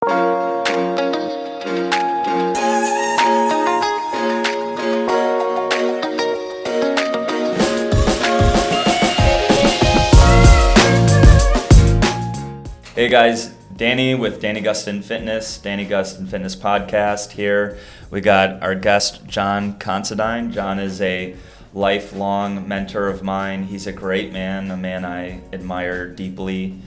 Hey guys, Danny with Danny Gustin Fitness, Danny Gustin Fitness Podcast here. We got our guest, John Considine. John is a lifelong mentor of mine. He's a great man, a man I admire deeply.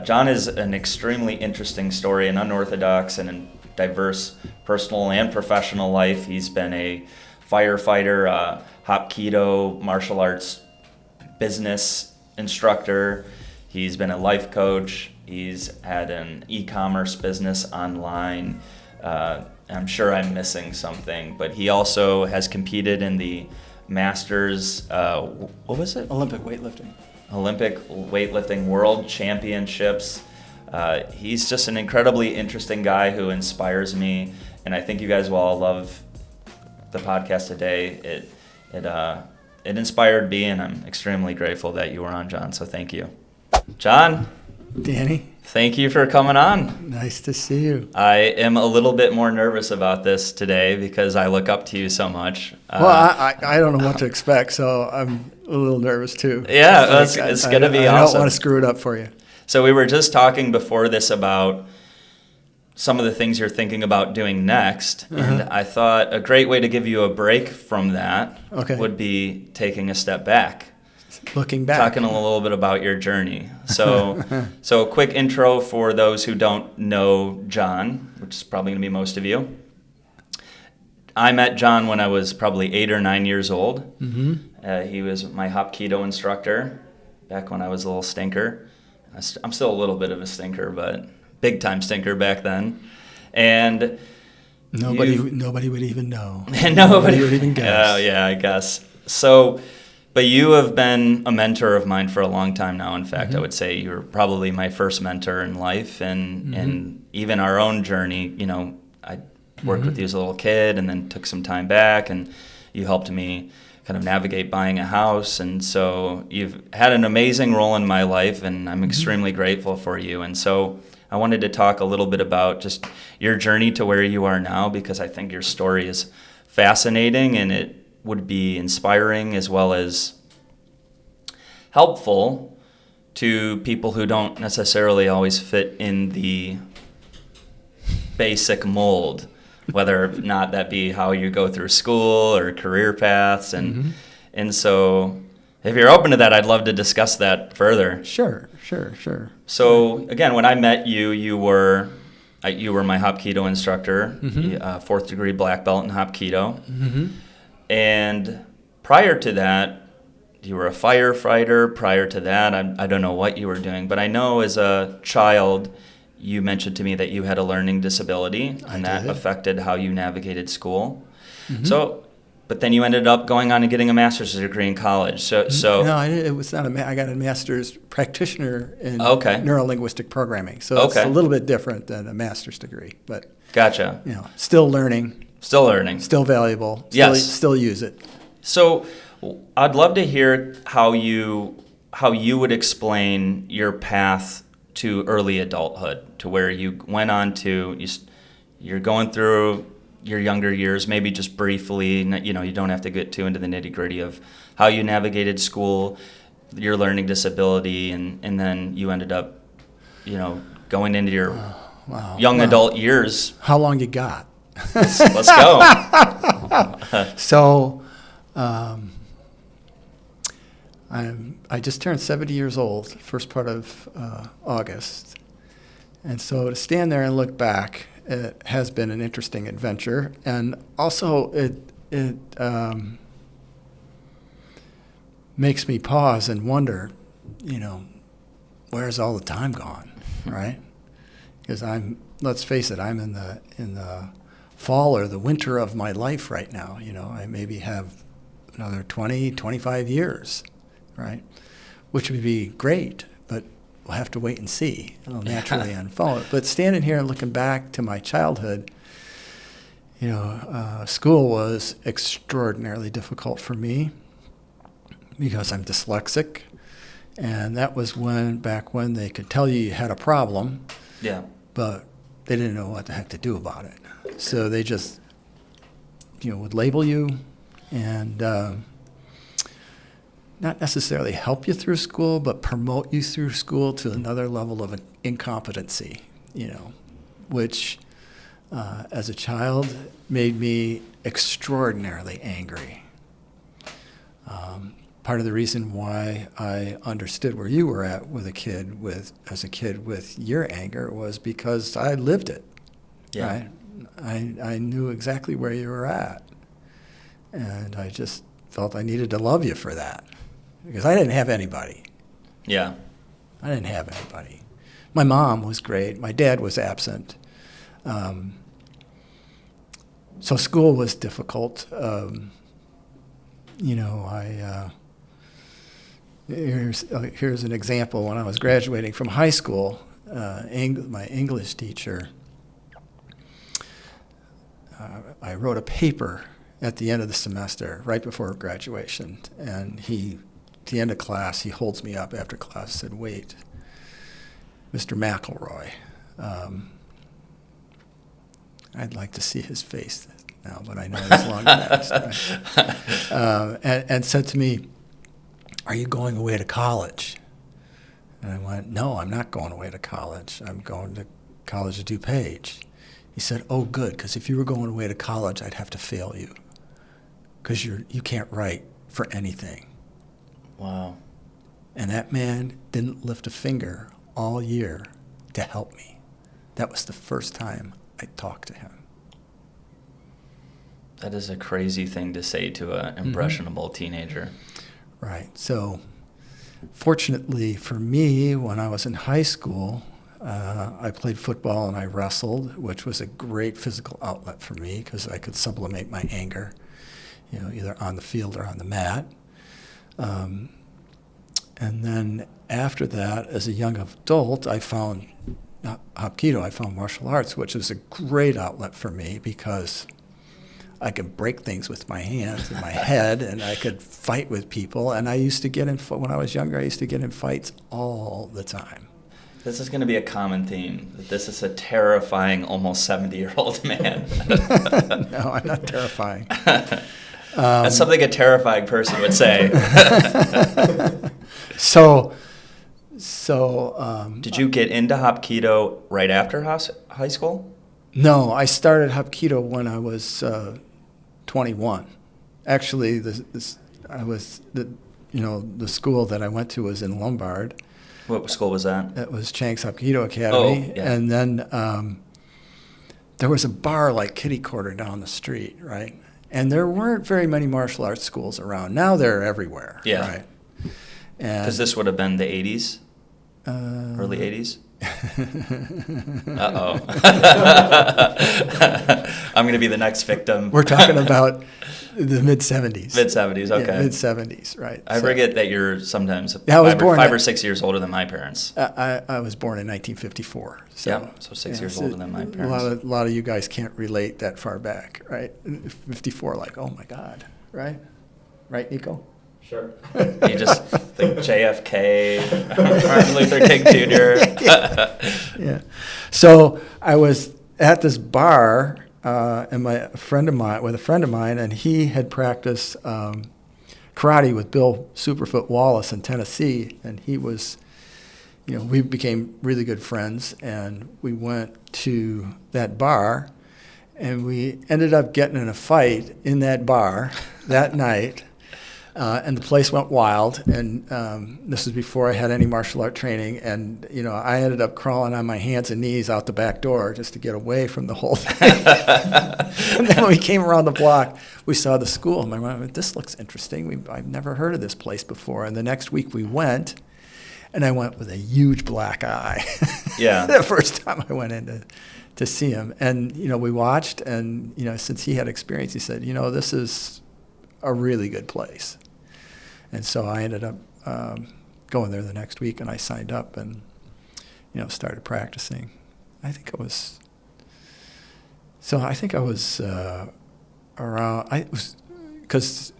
John is an extremely interesting story, an unorthodox and a diverse personal and professional life. He's been a firefighter, Hapkido martial arts business instructor. He's been a life coach. He's had an e-commerce business online. I'm sure I'm missing something, but he also has competed in the Masters, what was it? Olympic weightlifting. Olympic weightlifting world championships. He's just an incredibly interesting guy who inspires me, and I think you guys will all love the podcast today. It inspired me, and I'm extremely grateful that you were on, John, so thank you. John. Danny. Thank you for coming on. Nice to see you. I am a little bit more nervous about this today because I look up to you so much. Well, I don't know what to expect, so I'm a little nervous too. Yeah, it's going to be awesome. I don't want to screw it up for you. So we were just talking before this about some of the things you're thinking about doing next, and I thought a great way to give you a break from that would be taking a step back. Looking back. Talking a little bit about your journey. So a quick intro for those who don't know John, which is probably going to be most of you. I met John when I was probably 8 or 9 years old. Mm-hmm. He was my Hapkido instructor back when I was a little stinker. I'm still a little bit of a stinker, but big time stinker back then. And nobody would even know. Nobody would even guess. Oh, yeah, I guess. So... But you have been a mentor of mine for a long time now. In fact, I would say you were probably my first mentor in life, and even our own journey. You know, I worked with you as a little kid, and then took some time back, and you helped me kind of navigate buying a house. And so you've had an amazing role in my life, and I'm extremely grateful for you. And so I wanted to talk a little bit about just your journey to where you are now, because I think your story is fascinating, and it would be inspiring as well as helpful to people who don't necessarily always fit in the basic mold, whether or not that be how you go through school or career paths. And so if you're open to that, I'd love to discuss that further. Sure. So again, when I met you, you were my Hapkido instructor, 4th degree black belt in Hapkido. And prior to that, you were a firefighter. Prior to that, I don't know what you were doing, but I know as a child, you mentioned to me that you had a learning disability, and that affected how you navigated school. So, but then you ended up going on and getting a master's degree in college. So no, it was not I got a master's practitioner in neuro-linguistic programming. So it's a little bit different than a master's degree, but gotcha. You know, still learning. Still valuable. Still use it. So I'd love to hear how you would explain your path to early adulthood, to where you went on to, you're going through your younger years, maybe just briefly, you know, you don't have to get too into the nitty-gritty of how you navigated school, your learning disability, and then you ended up, you know, going into your young adult years. How long you got? Let's go. So, I just turned 70 years old, first part of August, and so to stand there and look back, it has been an interesting adventure, and also it makes me pause and wonder, you know, where's all the time gone, right? Because let's face it, I'm in the fall or the winter of my life right now. You know, I maybe have another 20, 25 years, right? Which would be great, but we'll have to wait and see. It'll naturally unfold. But standing here and looking back to my childhood, you know, school was extraordinarily difficult for me because I'm dyslexic. And that was back when they could tell you had a problem. Yeah. But they didn't know what the heck to do about it. So they just, would label you and not necessarily help you through school, but promote you through school to another level of incompetency, which as a child made me extraordinarily angry. Part of the reason why I understood where you were at as a kid with your anger was because I lived it. Yeah. Right? I knew exactly where you were at. And I just felt I needed to love you for that. Because I didn't have anybody. Yeah. I didn't have anybody. My mom was great. My dad was absent. So school was difficult. Here's an example. When I was graduating from high school, my English teacher, I wrote a paper at the end of the semester, right before graduation, and at the end of class, he holds me up after class and said, "Wait, Mr. McElroy, I'd like to see his face now, but I know it's long past." Right? And said to me, "Are you going away to college?" And I went, "No, I'm not going away to college. I'm going to College of DuPage." He said, "Oh, good, because if you were going away to college, I'd have to fail you, because you can't write for anything." Wow. And that man didn't lift a finger all year to help me. That was the first time I talked to him. That is a crazy thing to say to an impressionable teenager. Right. So fortunately for me, when I was in high school, I played football and I wrestled, which was a great physical outlet for me because I could sublimate my anger, either on the field or on the mat. And then after that, as a young adult, I found Hapkido, I found martial arts, which was a great outlet for me because I could break things with my hands and my head, and I could fight with people. And I used to get when I was younger, I used to get in fights all the time. This is going to be a common theme. That this is a terrifying, almost 70-year-old man. No, I'm not terrifying. That's something a terrifying person would say. So, did you get into Hapkido right after high school? No, I started Hapkido when I was 21. Actually, the school that I went to was in Lombard. What school was that? It was Chang's Hapkido Academy. Oh, yeah. And then there was a bar like kitty corner down the street, right? And there weren't very many martial arts schools around. Now they're everywhere, yeah. Right? Because this would have been the 80s? Early 80s? Uh-oh. I'm going to be the next victim. We're talking about the mid-'70s. Mid-'70s, okay. Yeah, mid-'70s, right. I forget that you're sometimes I was born five or 6 years older than my parents. I was born in 1954. So, so 6 years older than my parents. A lot of you guys can't relate that far back, right? 54, like, oh my God, right? Right, Nico? Sure. You just think JFK, Martin Luther King Jr. Yeah. So I was at this bar, and a friend of mine, and he had practiced karate with Bill Superfoot Wallace in Tennessee, and he was, we became really good friends, and we went to that bar, and we ended up getting in a fight in that bar that night. And the place went wild, and this was before I had any martial art training, and I ended up crawling on my hands and knees out the back door just to get away from the whole thing. And then when we came around the block, we saw the school, and I went, "This looks interesting. I've never heard of this place before." And the next week we went, and I went with a huge black eye. Yeah. The first time I went in to see him, and we watched, and since he had experience, he said, "This is a really good place." And so I ended up going there the next week, and I signed up and, started practicing. I think I was around, because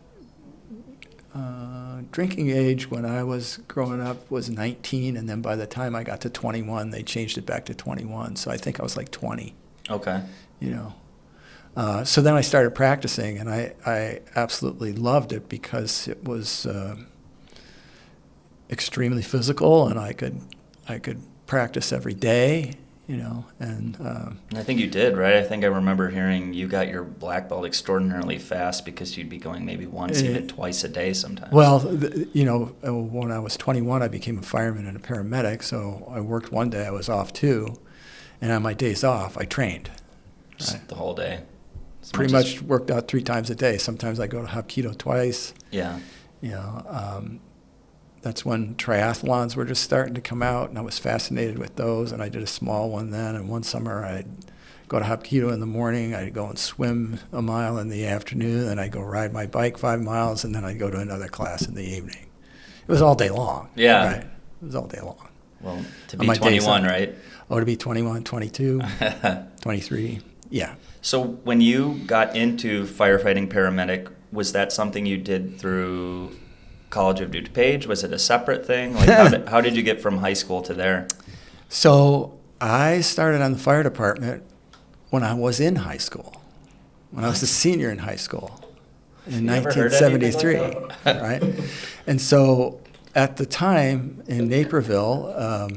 drinking age when I was growing up was 19, and then by the time I got to 21, they changed it back to 21. So I think I was like 20. Okay. You know. So then I started practicing, and I absolutely loved it because it was extremely physical, and I could practice every day, you know. And I think you did, right? I think I remember hearing you got your black belt extraordinarily fast because you'd be going maybe once, even twice a day sometimes. Well, you know, when I was 21, I became a fireman and a paramedic, so I worked one day, I was off too, and on my days off, I trained. Right? The whole day. Pretty much worked out 3 times a day. Sometimes I go to Hapkido twice. Yeah. You know, that's when triathlons were just starting to come out, and I was fascinated with those, and I did a small one then. And one summer I'd go to Hapkido in the morning, I'd go and swim a mile in the afternoon, and I'd go ride my bike 5 miles, and then I'd go to another class in the evening. It was all day long. Yeah. Right? It was all day long. Well, to be 21, right? Oh, to be 21, 22, 23, yeah. So when you got into firefighting paramedic, was that something you did through College of DuPage? Was it a separate thing? Like how did you get from high school to there? So I started on the fire department when I was in high school, when I was a senior in high school in 1973, right? And so at the time in Naperville,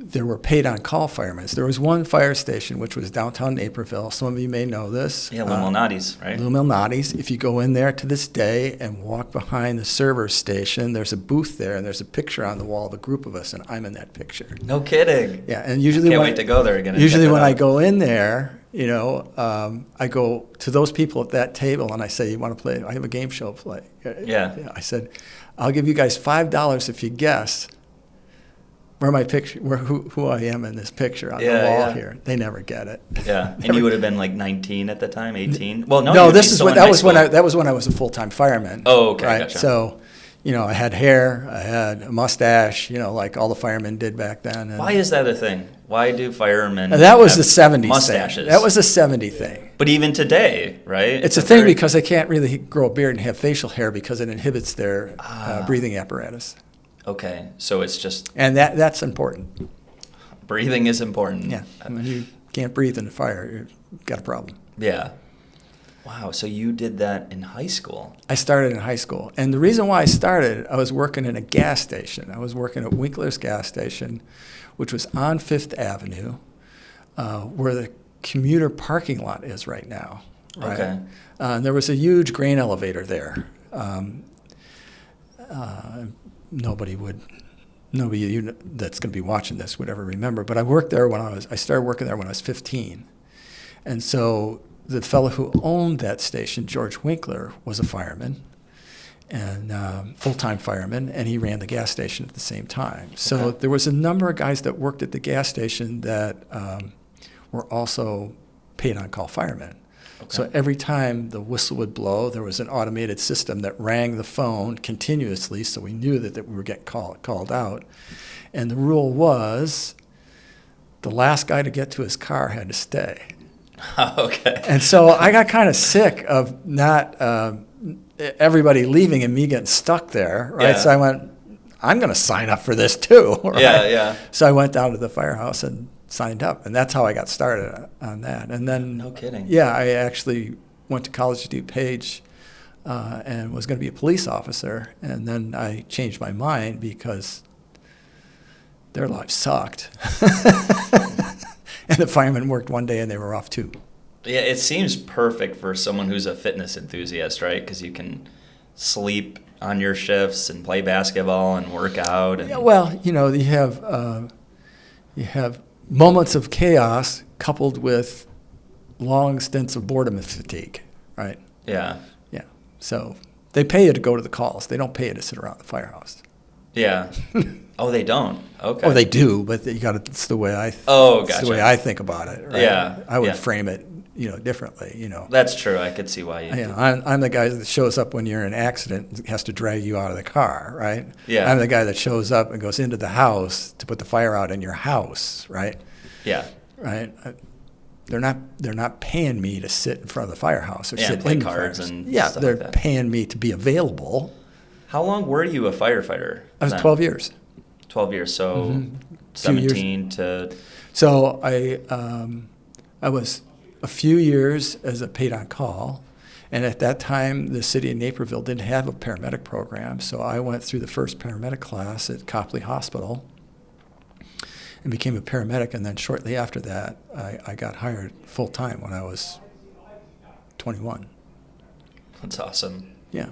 there were paid-on-call firemen. There was one fire station, which was downtown Naperville. Some of you may know this. Yeah, Lou Malnati's, right? Lou Malnati's. If you go in there to this day and walk behind the server station, there's a booth there, and there's a picture on the wall of a group of us, and I'm in that picture. No kidding. Yeah, and usually Can't wait to go there again. Usually when I go in there, you know, I go to those people at that table, and I say, "You want to play? I have a game show to play." Yeah. I said, "I'll give you guys $5 if you guess where my picture, who I am in this picture on the wall here." They never get it. Yeah, and you would have been like 19 at the time, 18. Well, no, that was when I was a full-time fireman. Oh, okay, right? Gotcha. So, you know, I had hair, I had a mustache, you know, like all the firemen did back then. And why is that a thing? Why do firemen? That was the 70s mustaches? thing. That was a 70s thing. But even today, right? It's a thing because they can't really grow a beard and have facial hair because it inhibits their breathing apparatus. Okay, so it's just... And that's important. Breathing is important. Yeah, I mean, you can't breathe in the fire, you've got a problem. Yeah. Wow, so you did that in high school? I started in high school. And the reason why I started, I was working in a gas station. I was working at Winkler's gas station, which was on 5th Avenue, where the commuter parking lot is right now. Right? Okay. And there was a huge grain elevator there. Nobody that's going to be watching this would ever remember, but I worked there I started working there when I was 15. And so the fellow who owned that station, George Winkler, was a fireman, and full-time fireman, and he ran the gas station at the same time. So there was a number of guys that worked at the gas station that were also paid-on-call firemen. Okay. So every time the whistle would blow, there was an automated system that rang the phone continuously, so we knew that we were getting called out. And the rule was the last guy to get to his car had to stay. Okay. And so I got kind of sick of not everybody leaving and me getting stuck there, right? Yeah. So I went, I'm going to sign up for this too, right? Yeah. So I went down to the firehouse and signed up, and that's how I got started on that. And then, no kidding. Yeah, I actually went to College of DuPage and was going to be a police officer, and then I changed my mind because their lives sucked. And the firemen worked one day and they were off too. Yeah, it seems perfect for someone who's a fitness enthusiast, right? Because you can sleep on your shifts and play basketball and work out. And... Yeah, well, you know, you have moments of chaos coupled with long stints of boredom and fatigue, right? Yeah. Yeah. So they pay you to go to the calls. They don't pay you to sit around the firehouse. Yeah. Oh, they don't. Okay. Oh, they do, but you got it's the way I. Gotcha. It's the way I think about it. Right? Yeah. I would frame it, differently. That's true. I could see why you. Yeah. I'm the guy that shows up when you're in an accident and has to drag you out of the car, right? Yeah. I'm the guy that shows up and goes into the house to put the fire out in your house, right? Yeah. Right. they're not paying me to sit in front of the firehouse or sit play in the cards firehouse. and yeah, stuff they're like that. paying me to be available. How long were you a firefighter? I was then? 12 years. 12 years, so Mm-hmm. 17 to... So I was a few years as a paid on call, and at that time the city of Naperville didn't have a paramedic program, so I went through the first paramedic class at Copley Hospital and became a paramedic, and then shortly after that I got hired full time when I was 21. That's awesome. Yeah.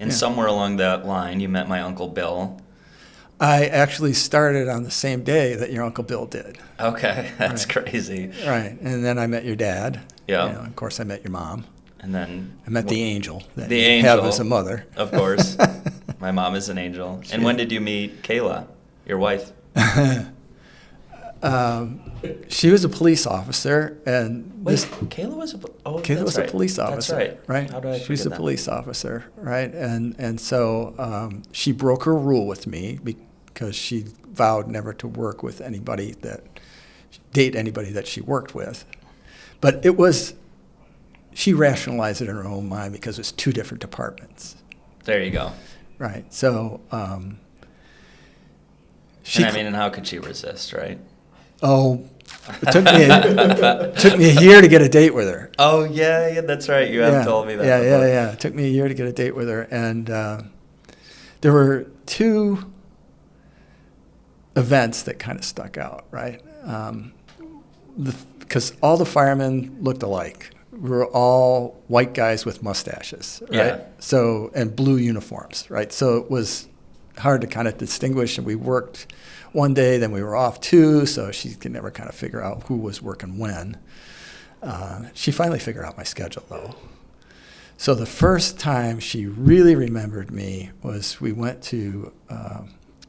And Yeah. somewhere along that line, you met my Uncle Bill. I actually started on the same day that your Uncle Bill did. Okay, that's Right. crazy. Right. And then I met your dad. Yeah. You know, of course, I met your mom. And then... I met the angel that The you angel. have as a mother. Of course. My mom is an angel. And when did you meet Kayla, your wife? She was a police officer, and Wait, this Kayla was a... Oh, Kayla that's was right. a police officer. That's right. How did I She was forget a that? police officer, right? And so she broke her rule with me because she vowed never to work with date anybody that she worked with. But she rationalized it in her own mind because it was two different departments. There you go. Right. So And how could she resist, right? it took me a year to get a date with her. Oh, yeah, that's right. You have told me that before. Yeah. It took me a year to get a date with her. And there were two events that kind of stuck out, right? Because all the firemen looked alike. We were all white guys with mustaches, right? Yeah. So, and blue uniforms, right? So it was hard to kind of distinguish. And we worked one day, then we were off two, so she could never kind of figure out who was working when. She finally figured out my schedule, though. So the first time she really remembered me was we went to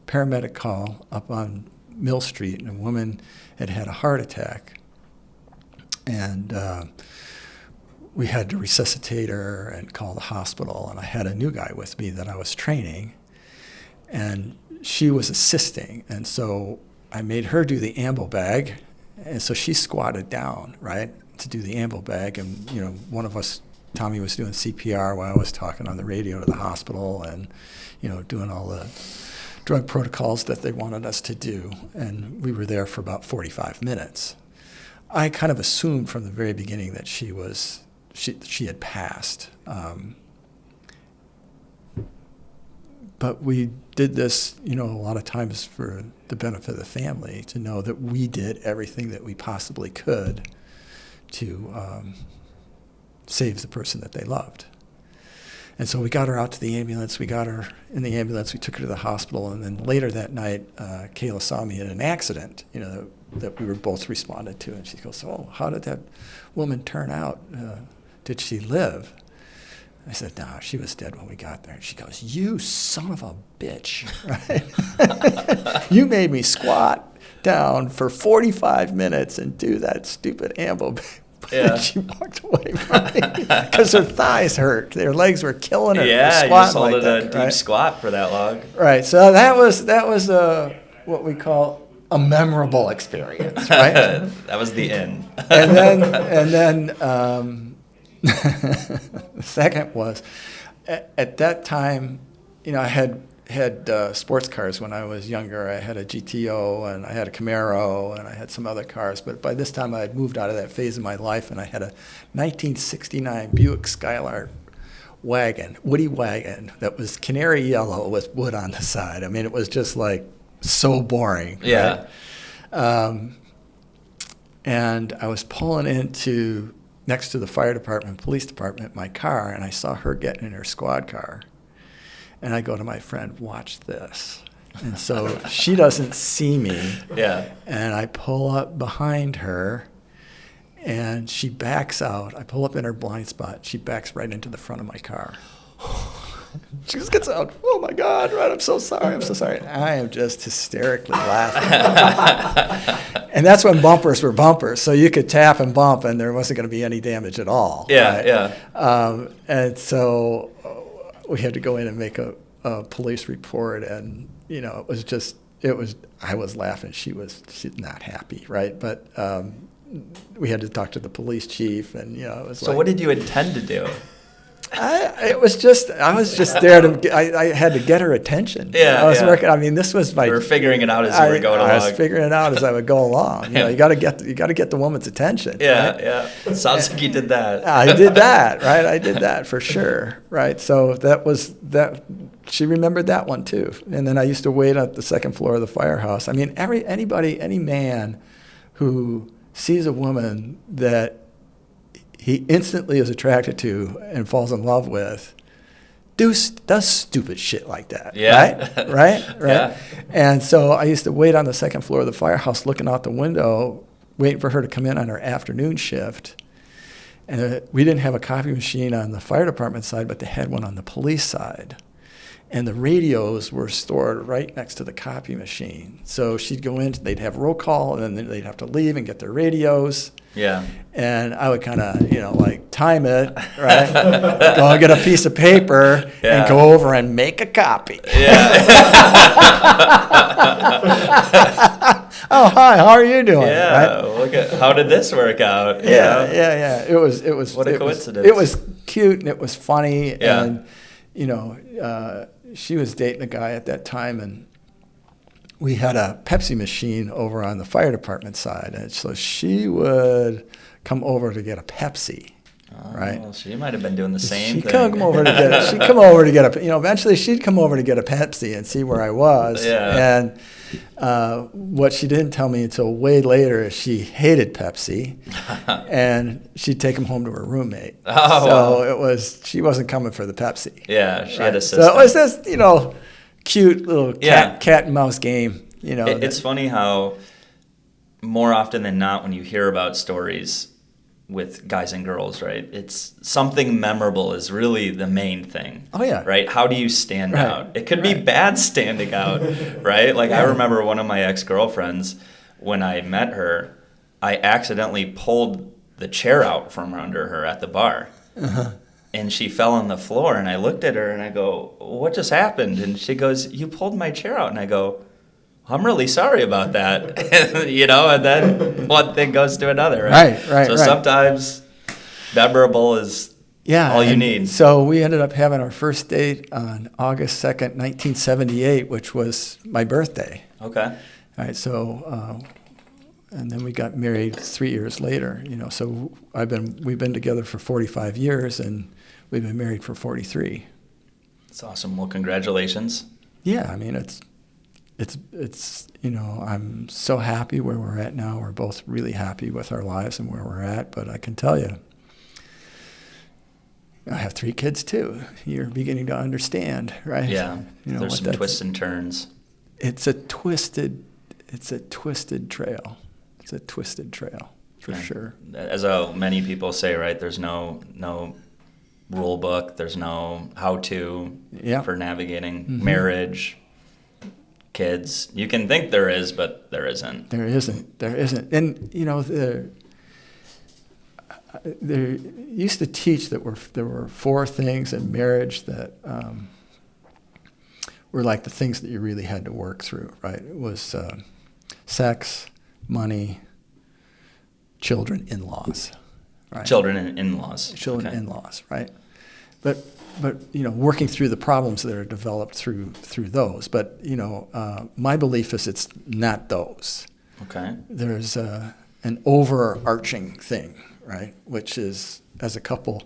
paramedic call up on Mill Street, and a woman had had a heart attack. And we had to resuscitate her and call the hospital, and I had a new guy with me that I was training. And she was assisting, and so I made her do the ambo bag, and so she squatted down, right, to do the ambo bag, and, you know, one of us, Tommy, was doing CPR while I was talking on the radio to the hospital and, you know, doing all the drug protocols that they wanted us to do, and we were there for about 45 minutes. I kind of assumed from the very beginning that she had passed. But we did this, you know, a lot of times for the benefit of the family, to know that we did everything that we possibly could to save the person that they loved. And so we got her out to the ambulance. We got her in the ambulance. We took her to the hospital. And then later that night, Kayla saw me in an accident, you know, that we were both responded to. And she goes, "Oh, how did that woman turn out? Did she live?" I said, "No, she was dead when we got there." And she goes, "You son of a bitch, right? You made me squat down for 45 minutes and do that stupid ambo." Yeah. And she walked away from me because her thighs hurt. Their legs were killing her. Yeah, for you just squatting holded like a that, deep right? squat for that long. Right. So that was what we call a memorable experience, right? That was the end. and then the second was at that time, you know, I had sports cars when I was younger. I had a GTO and I had a Camaro and I had some other cars. But by this time, I had moved out of that phase of my life, and I had a 1969 Buick Skylark wagon, woody wagon, that was canary yellow with wood on the side. I mean, it was just like so boring. Yeah. Right? And I was pulling into next to the fire department, police department, my car, and I saw her getting in her squad car. And I go to my friend, "Watch this." And so she doesn't see me. Yeah. And I pull up behind her, and she backs out. I pull up in her blind spot. She backs right into the front of my car. She just gets out, "Oh my God, right, I'm so sorry, I'm so sorry." I am just hysterically laughing. And that's when bumpers were bumpers, so you could tap and bump and there wasn't going to be any damage at all. Yeah, right? yeah. And so we had to go in and make a police report, and, you know, I was laughing. She's not happy, right? But we had to talk to the police chief, and it was. So what did you intend to do? I was just there to. I had to get her attention. Yeah, I was working. I mean, this was my. You were figuring it out as you were going along. I was figuring it out as I would go along. You got to get the woman's attention. Yeah, right? yeah. Sounds like you did that. I did that, right? I did that for sure, right? So that was that. She remembered that one too. And then I used to wait at the second floor of the firehouse. I mean, any man who sees a woman that he instantly is attracted to and falls in love with does stupid shit like that. Yeah. Right? Yeah. And so I used to wait on the second floor of the firehouse looking out the window, waiting for her to come in on her afternoon shift. And we didn't have a copy machine on the fire department side, but they had one on the police side. And the radios were stored right next to the copy machine. So she'd go in, they'd have roll call, and then they'd have to leave and get their radios. Yeah. And I would kind of, time it, right? Go and get a piece of paper and go over and make a copy. Yeah. Oh, hi, how are you doing? Yeah. Right? Look at how did this work out? Yeah. It was what a coincidence. It was cute and it was funny. Yeah. And she was dating a guy at that time, and we had a Pepsi machine over on the fire department side, and so she would come over to get a Pepsi, right? Well, she might have been doing the same thing. She'd come over to get eventually she'd come over to get a Pepsi and see where I was. Yeah. And what she didn't tell me until way later is she hated Pepsi, and she'd take him home to her roommate. Oh, so she wasn't coming for the Pepsi. Yeah, she had a system. So it was just, cute little cat and mouse game. It's funny how more often than not when you hear about stories with guys and girls, right, it's something memorable is really the main thing. Oh, yeah. Right? How do you stand out? It could be bad standing out, right? Like I remember one of my ex-girlfriends, when I met her, I accidentally pulled the chair out from under her at the bar. Uh-huh. And she fell on the floor, and I looked at her, and I go, what just happened? And she goes, you pulled my chair out. And I go, I'm really sorry about that. And then one thing goes to another, right? Right. So sometimes memorable is all you need. So we ended up having our first date on August 2nd, 1978, which was my birthday. Okay. All right, so... and then we got married 3 years later, So we've been together for 45 years, and we've been married for 43. That's awesome. Well, congratulations. Yeah, I mean it's I'm so happy where we're at now. We're both really happy with our lives and where we're at. But I can tell you, I have 3 kids too. You're beginning to understand, right? Yeah. There's some twists and turns. It's a twisted trail. It's a twisted trail, for sure. As many people say, right, there's no rule book, there's no how-to for navigating marriage, kids. You can think there is, but there isn't. There isn't. And, they used to teach that there were 4 things in marriage that were like the things that you really had to work through, right? It was sex, money, children, in-laws, right? Children and in-laws. Children, in-laws, right? But working through the problems that are developed through those. But my belief is it's not those. Okay. There's an overarching thing, right? Which is, as a couple,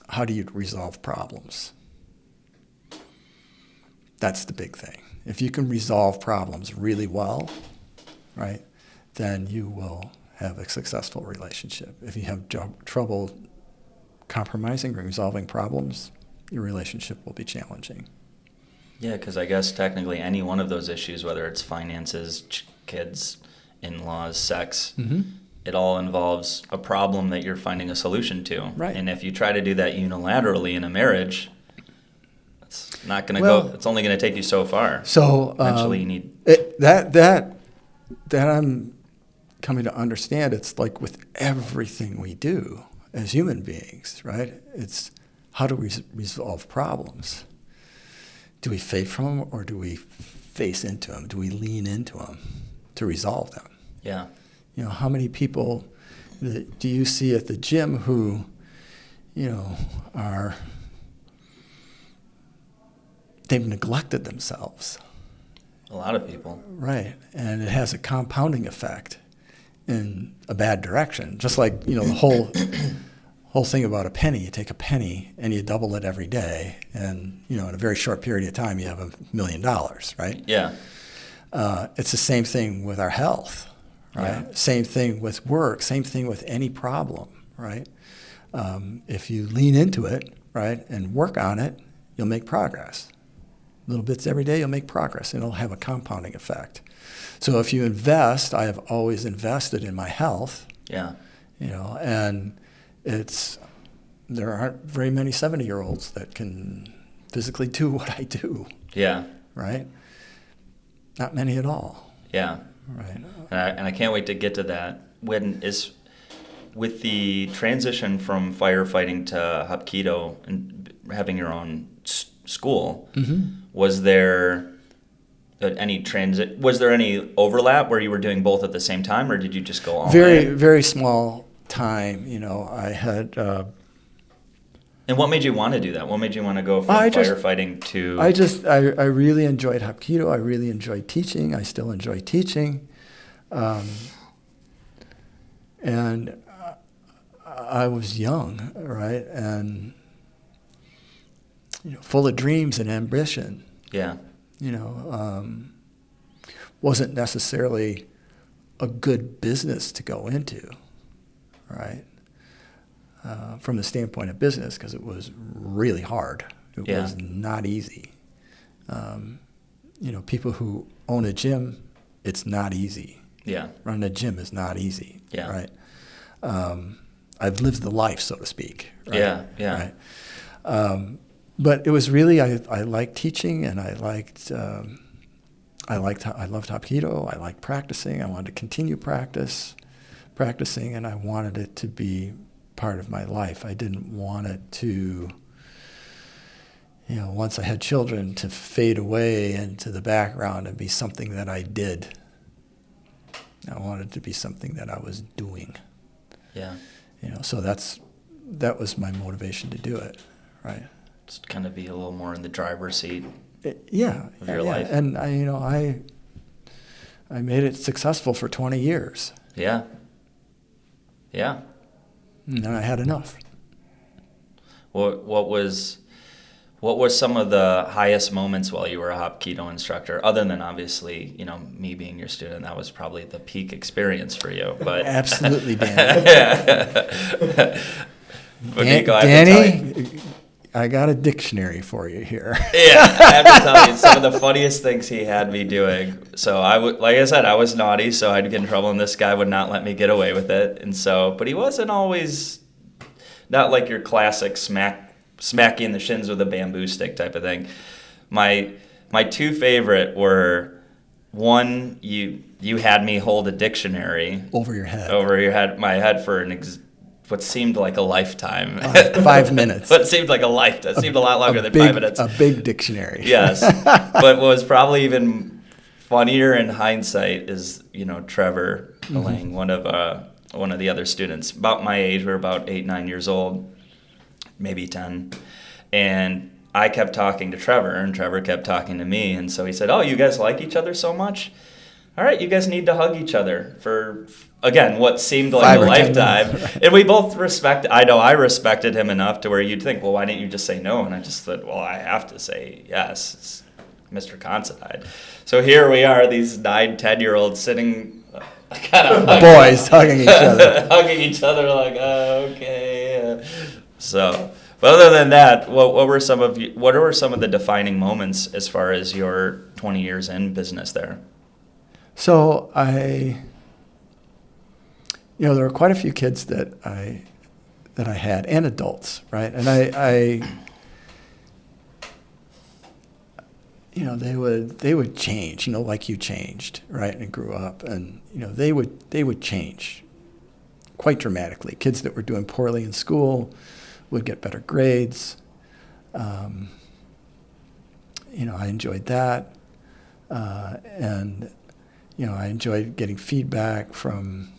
how do you resolve problems? That's the big thing. If you can resolve problems really well, right, then you will have a successful relationship. If you have trouble compromising or resolving problems, your relationship will be challenging. Yeah, because I guess technically any one of those issues, whether it's finances, kids, in-laws, sex, it all involves a problem that you're finding a solution to. Right. And if you try to do that unilaterally in a marriage, it's not going to go. It's only going to take you so far. So eventually, you need that I'm coming to understand. It's like with everything we do as human beings, right? It's how do we resolve problems? Do we fade from them, or do we face into them? Do we lean into them to resolve them? Yeah. How many people do you see at the gym who, they've neglected themselves? A lot of people. Right. And it has a compounding effect in a bad direction. Just like, the whole thing about a penny. You take a penny and you double it every day, and, in a very short period of time, you have $1 million, right? Yeah. It's the same thing with our health, right? Yeah. Same thing with work, same thing with any problem, right? If you lean into it, right, and work on it, you'll make progress. Little bits every day, you'll make progress, and it'll have a compounding effect. So if you invest, I have always invested in my health. Yeah. And there aren't very many 70-year-olds that can physically do what I do. Yeah. Right? Not many at all. Yeah. Right. And I can't wait to get to that. With the transition from firefighting to Hapkido and having your own school, was there any overlap where you were doing both at the same time, or did you just go all in? Very small time. I had. And what made you want to do that? What made you want to go from firefighting to? I really enjoyed Hapkido. I really enjoyed teaching. I still enjoy teaching, and I was young, right, and full of dreams and ambition. Yeah. Wasn't necessarily a good business to go into, right? From the standpoint of business, because it was really hard. It was not easy. People who own a gym, it's not easy. Yeah. Running a gym is not easy. Yeah. Right. I've lived the life, so to speak. Right? Yeah. Yeah. Right. But it was really I liked teaching, and I loved Hapkido. I liked practicing. I wanted to continue practicing, and I wanted it to be part of my life. I didn't want it to, once I had children, to fade away into the background and be something that I did. I wanted it to be something that I was doing. Yeah. So that was my motivation to do it, right? Just kind of be a little more in the driver's seat. Of your life. And I made it successful for 20 years. Yeah. Yeah. And I had enough. What was some of the highest moments while you were a Hapkido instructor, other than obviously, me being your student? That was probably the peak experience for you. But Absolutely, Danny. Danny, I got a dictionary for you here. Yeah, I have to tell you, some of the funniest things he had me doing. So like I said, I was naughty, so I'd get in trouble, and this guy would not let me get away with it. And so, but he wasn't always, not like your classic smack you in the shins with a bamboo stick type of thing. My two favorite were, one, you had me hold a dictionary over your head, my head for what seemed like a lifetime. 5 minutes. What seemed like a lifetime. It seemed a lot longer than 5 minutes. A big dictionary. Yes. But what was probably even funnier in hindsight is, Trevor Lang, one of the other students, about my age. We were about 8, 9 years old, maybe 10. And I kept talking to Trevor, and Trevor kept talking to me. And so he said, "Oh, you guys like each other so much? All right, you guys need to hug each other for, again, what seemed like a lifetime." And we both I respected him enough to where you'd think, well, why didn't you just say no? And I just thought, well, I have to say yes. It's Mr. Considine. So here we are, these 9, 10-year-olds sitting kind of boys hugging each other. Hugging each other like, okay. So, but other than that, what were some of the defining moments as far as your 20 years in business there? So there were quite a few kids that I had, and adults, right? And they would change, like you changed, right? And grew up, and they would change quite dramatically. Kids that were doing poorly in school would get better grades. I enjoyed that, and I enjoyed getting feedback from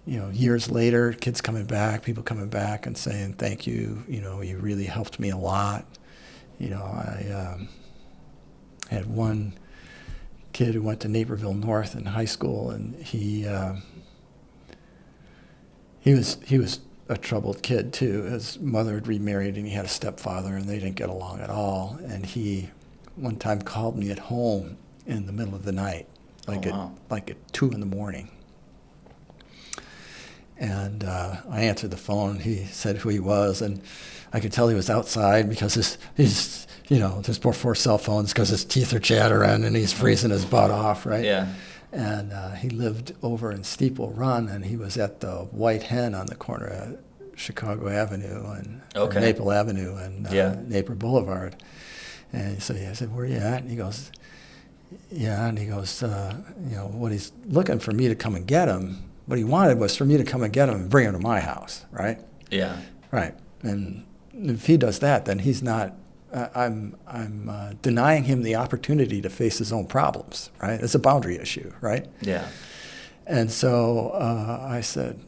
years later, kids coming back, people coming back and saying, thank you, you really helped me a lot. I had one kid who went to Naperville North in high school, and he was a troubled kid too. His mother had remarried, and he had a stepfather, and they didn't get along at all. And he one time called me at home in the middle of the night, like at 2 a.m. And I answered the phone. He said who he was, and I could tell he was outside because there's before cell phones, because his teeth are chattering and he's freezing his butt off, right? Yeah. And he lived over in Steeple Run, and he was at the White Hen on the corner of Chicago Avenue and Maple Avenue and Napier Boulevard. And so I said, where are you at? And he goes, yeah. And he goes, what he's looking for me to come and get him. What he wanted was for me to come and get him and bring him to my house, right? Yeah. Right. And if he does that, then he's not. I'm denying him the opportunity to face his own problems, right? It's a boundary issue, right? Yeah. And so I said,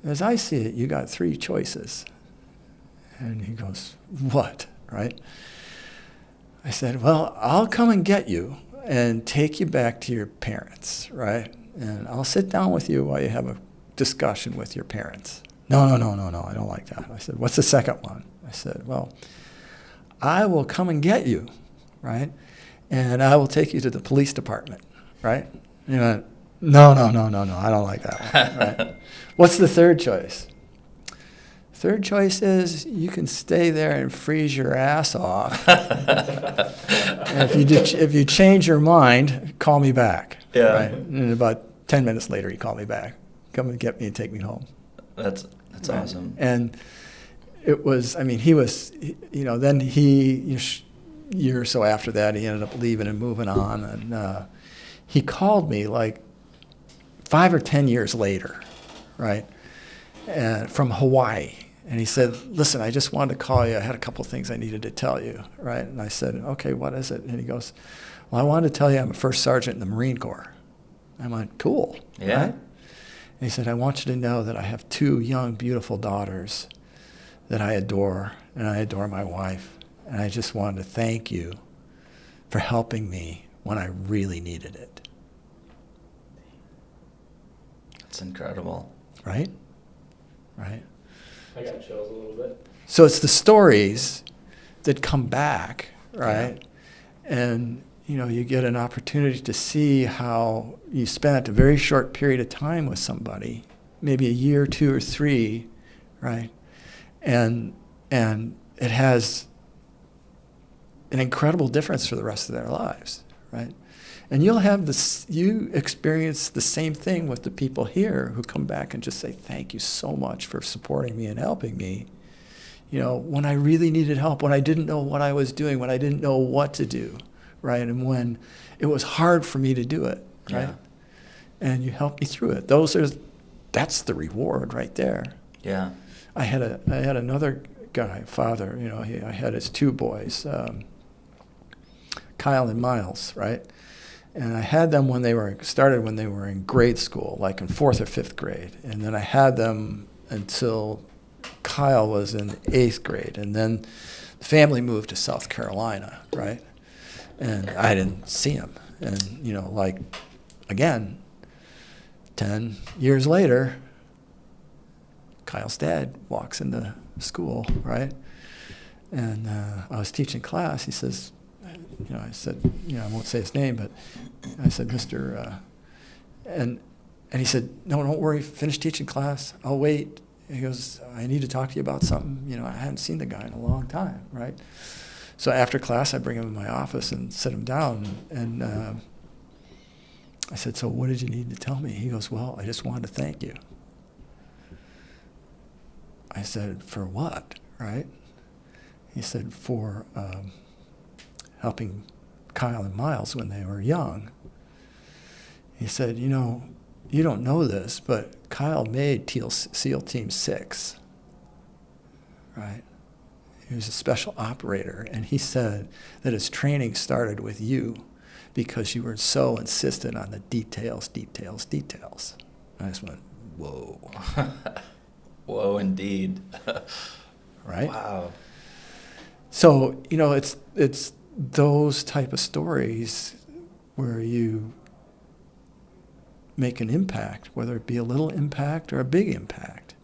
as I see it, you got 3 choices. And he goes, what, right? I said, well, I'll come and get you and take you back to your parents, right? And I'll sit down with you while you have a discussion with your parents. No, I don't like that. I said, what's the second one? I said, well, I will come and get you, right? And I will take you to the police department, right? And he went, no, I don't like that one, right? What's the third choice? Third choice is you can stay there and freeze your ass off. And if you change your mind, call me back. Yeah. Right? And about 10 minutes later, he called me back. Come and get me and take me home. That's awesome. And it was, he was, then a year or so after that, he ended up leaving and moving on. And he called me like 5 or 10 years later, right, from Hawaii. And he said, listen, I just wanted to call you. I had a couple of things I needed to tell you, right? And I said, okay, what is it? And he goes, well, I wanted to tell you I'm a first sergeant in the Marine Corps. I went, cool, yeah. Right? And he said, I want you to know that I have 2 young, beautiful daughters that I adore, and I adore my wife. And I just wanted to thank you for helping me when I really needed it. That's incredible. Right? I got chills a little bit. So it's the stories that come back, right? Yeah. And, you get an opportunity to see how you spent a very short period of time with somebody, maybe a year, 2 or 3, right? And it has an incredible difference for the rest of their lives, right? And you experience the same thing with the people here who come back and just say, thank you so much for supporting me and helping me. When I really needed help, when I didn't know what I was doing, when I didn't know what to do, right? And when it was hard for me to do it, right? Yeah. And you helped me through it. That's the reward right there. Yeah. I had another guy, father, I had his 2 boys, Kyle and Miles, right? And I had them when they were in grade school, like in 4th or 5th grade. And then I had them until Kyle was in 8th grade. And then the family moved to South Carolina, right? And I didn't see him. And, again, 10 years later, Kyle's dad walks into school, right? And I was teaching class. He says, I said, I won't say his name, but I said, Mr. And he said, no, don't worry, finish teaching class. I'll wait. He goes, I need to talk to you about something. I hadn't seen the guy in a long time, right? So after class, I bring him in my office and sit him down. And I said, so what did you need to tell me? He goes, well, I just wanted to thank you. I said, for what, right? He said, for helping Kyle and Miles when they were young. He said, you don't know this, but Kyle made SEAL Team 6, right? He was a special operator, and he said that his training started with you because you were so insistent on the details. I just went, whoa. Whoa, indeed. Right? Wow. So, it's those type of stories where you make an impact, whether it be a little impact or a big impact.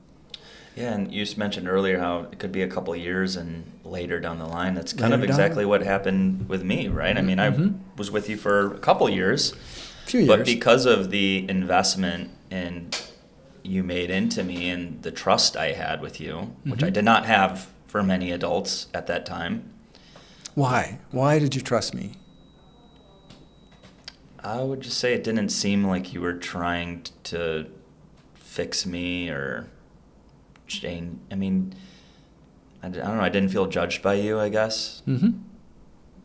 Yeah, and you just mentioned earlier how it could be a couple of years and later down the line. That's kind of Later exactly down. what happened with me, right? I mean, I was with you for a couple years, Few but years. because of the investment you made into me and the trust I had with you, which I did not have for many adults at that time. Why? Why did you trust me? I would just say it didn't seem like you were trying to fix me or change. I mean, I don't know. I didn't feel judged by you, I guess.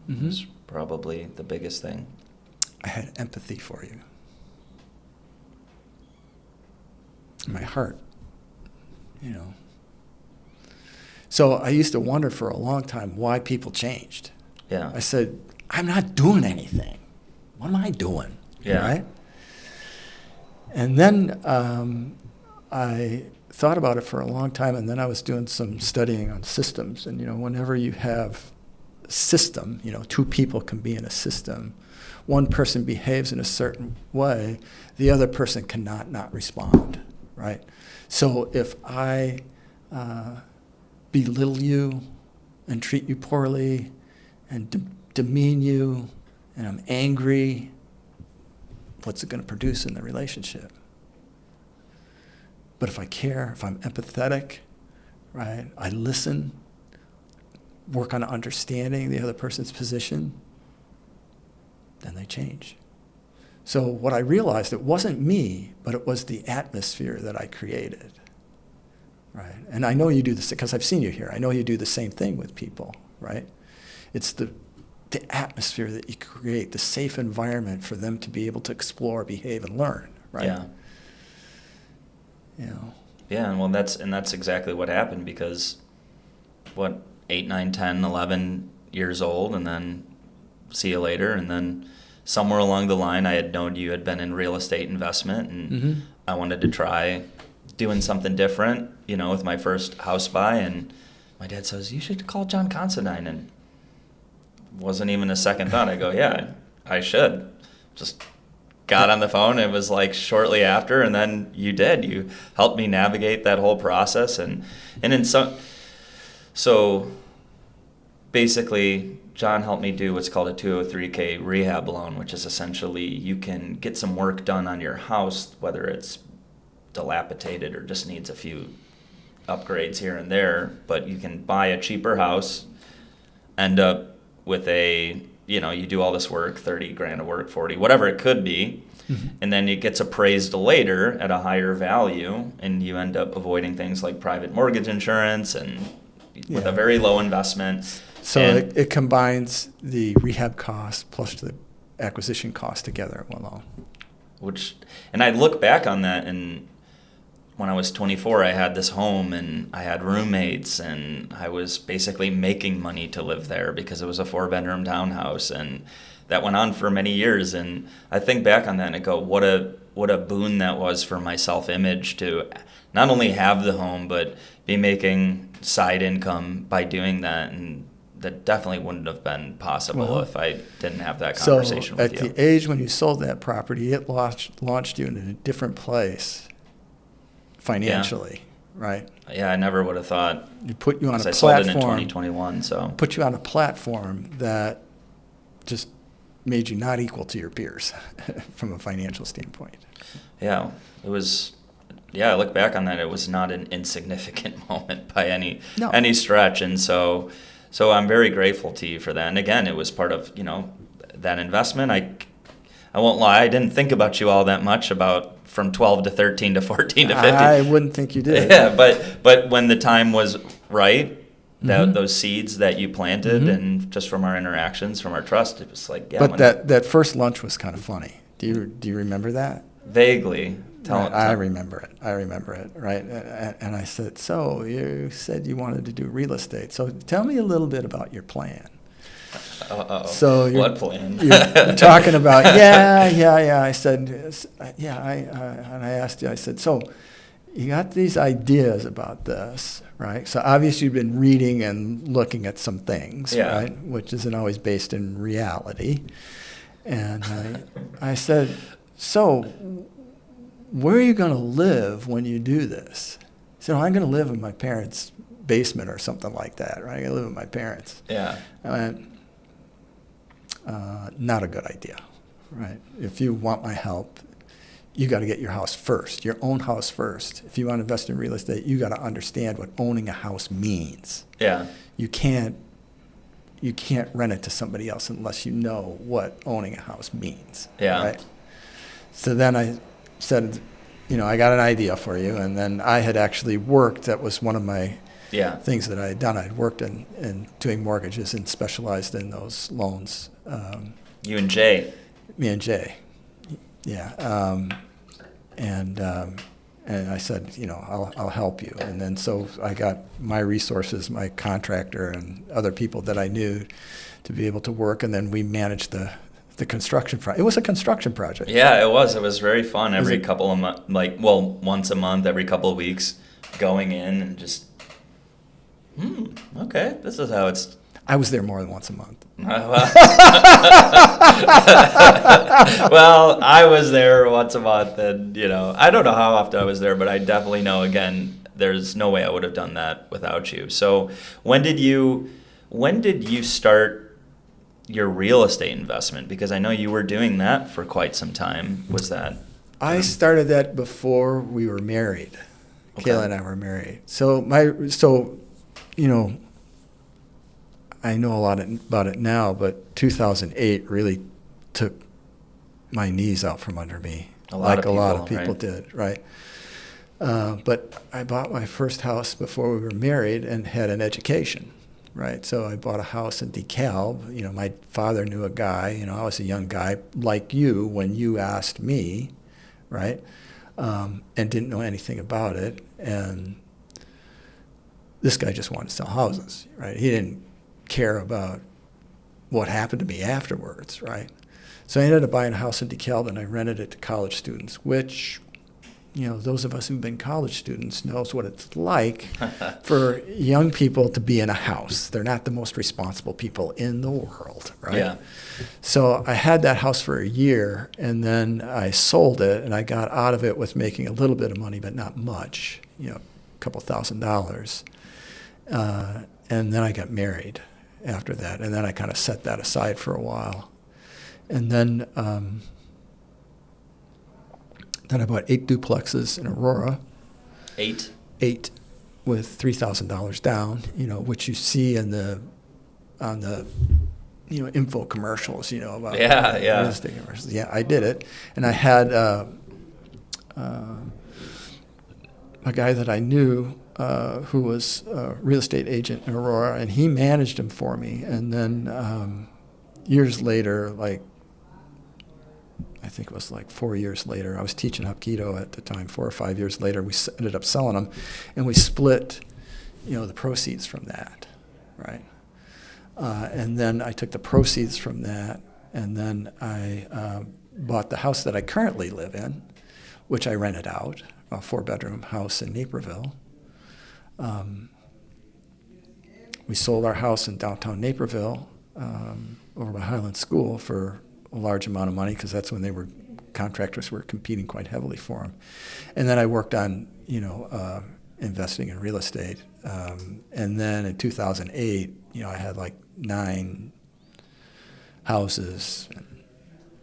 Was probably the biggest thing. I had empathy for you. In my heart, So I used to wonder for a long time why people changed. Yeah. I said, I'm not doing anything. What am I doing? Yeah. Right? And then I thought about it for a long time, and then I was doing some studying on systems. And, whenever you have a system, two people can be in a system. One person behaves in a certain way, the other person cannot not respond, right? So if I belittle you and treat you poorly and demean you, and I'm angry, what's it going to produce in the relationship? But if I care, if I'm empathetic, right, I listen, work on understanding the other person's position, then they change. So what I realized, it wasn't me, but it was the atmosphere that I created, right? And I know you do this because I've seen you here. I know you do the same thing with people, right? It's the atmosphere that you create, the safe environment for them to be able to explore, behave, and learn, right? Yeah. Yeah, and well, that's exactly what happened because, 8, 9, 10, 11 years old, and then see you later, and then somewhere along the line, I had known you had been in real estate investment, and I wanted to try doing something different, with my first house buy, and my dad says, you should call John Considine, and wasn't even a second thought. I go, yeah, I should. Just got on the phone. It was like shortly after, and then you helped me navigate that whole process, and in so basically John helped me do what's called a 203K rehab loan, which is essentially you can get some work done on your house, whether it's dilapidated or just needs a few upgrades here and there, but you can buy a cheaper house, end up with you do all this work, 30 grand of work, 40, whatever it could be, and then it gets appraised later at a higher value, and you end up avoiding things like private mortgage insurance and with a very low investment. So it combines the rehab cost plus the acquisition cost together at one loan. And I look back on that, and when I was 24, I had this home, and I had roommates, and I was basically making money to live there because it was a 4-bedroom townhouse, and that went on for many years. And I think back on that and I go, what a boon that was for my self-image to not only have the home, but be making side income by doing that. And that definitely wouldn't have been possible if I didn't have that conversation with you. So at the age when you sold that property, it launched you in a different place financially, right? Yeah, I never would have thought. It put you on a platform. I sold it in 2021, so. Put you on a platform that just made you not equal to your peers from a financial standpoint. Yeah, it was. Yeah, I look back on that. It was not an insignificant moment by any stretch, and so I'm very grateful to you for that. And again, it was part of that investment. I won't lie, I didn't think about you all that much about from 12 to 13 to 14 to 15. I wouldn't think you did. Yeah, but when the time was right, those seeds that you planted, and just from our interactions, from our trust, it was like, yeah. But that first lunch was kind of funny. Do you remember that? Vaguely. I remember it, right? And I said, so you said you wanted to do real estate. So tell me a little bit about your plan. Uh-oh. So what plan? You're talking about, yeah. I said, and I asked you, I said, so you got these ideas about this, right? So obviously you've been reading and looking at some things, Yeah. right? Which isn't always based in reality. And I said, so where are you going to live when you do this? He said, I'm going to live in my parents' basement or something like that, right? I'm going to live with my parents. Yeah. I went, not a good idea, right? If you want my help, you got to get your house first, your own house first. If you want to invest in real estate, you got to understand what owning a house means. Yeah. You can't rent it to somebody else unless you know what owning a house means. Yeah. Right? So then I said, I got an idea for you. And then I had actually worked. That was one of my things that I had done. I'd worked in doing mortgages and specialized in those loans. You and Jay. Me and Jay. Yeah. And I said, I'll help you. And then so I got my resources, my contractor and other people that I knew to be able to work. And then we managed the construction project. It was a construction project. Yeah, it was. It was very fun. Every couple of months, once a month, every couple of weeks, going in and just, okay, this is how it's. I was there more than once a month. Well, I was there once a month, and I don't know how often I was there, but I definitely know. Again, there's no way I would have done that without you. So, when did you start your real estate investment? Because I know you were doing that for quite some time. Was that? I started that before we were married. Okay. Kayla and I were married. So I know a lot about it now, but 2008 really took my knees out from under me, a lot of people did, right? But I bought my first house before we were married and had an education, right? So I bought a house in DeKalb. My father knew a guy. I was a young guy like you when you asked me, right? And didn't know anything about it. And this guy just wanted to sell houses, right? He didn't care about what happened to me afterwards, right? So I ended up buying a house in DeKalb and I rented it to college students, which, those of us who've been college students knows what it's like for young people to be in a house. They're not the most responsible people in the world, right? Yeah. So I had that house for a year and then I sold it and I got out of it with making a little bit of money, but not much, a couple $1,000s. And then I got married after that, and then I kind of set that aside for a while. And then I bought 8 duplexes in Aurora. 8? 8 with $3,000 down, which you see on the info commercials, about real estate commercials. Yeah, I did it. And I had a guy that I knew who was a real estate agent in Aurora, and he managed them for me. And then years later, I think it was 4 years later, I was teaching Hapkido at the time. 4 or 5 years later, we ended up selling them, and we split, the proceeds from that, right? And then I took the proceeds from that, and then I bought the house that I currently live in, which I rented out, a 4-bedroom house in Naperville. We sold our house in downtown Naperville over by Highland School for a large amount of money because that's when contractors were competing quite heavily for them. And then I worked on, investing in real estate. And then in 2008, I had 9 houses. And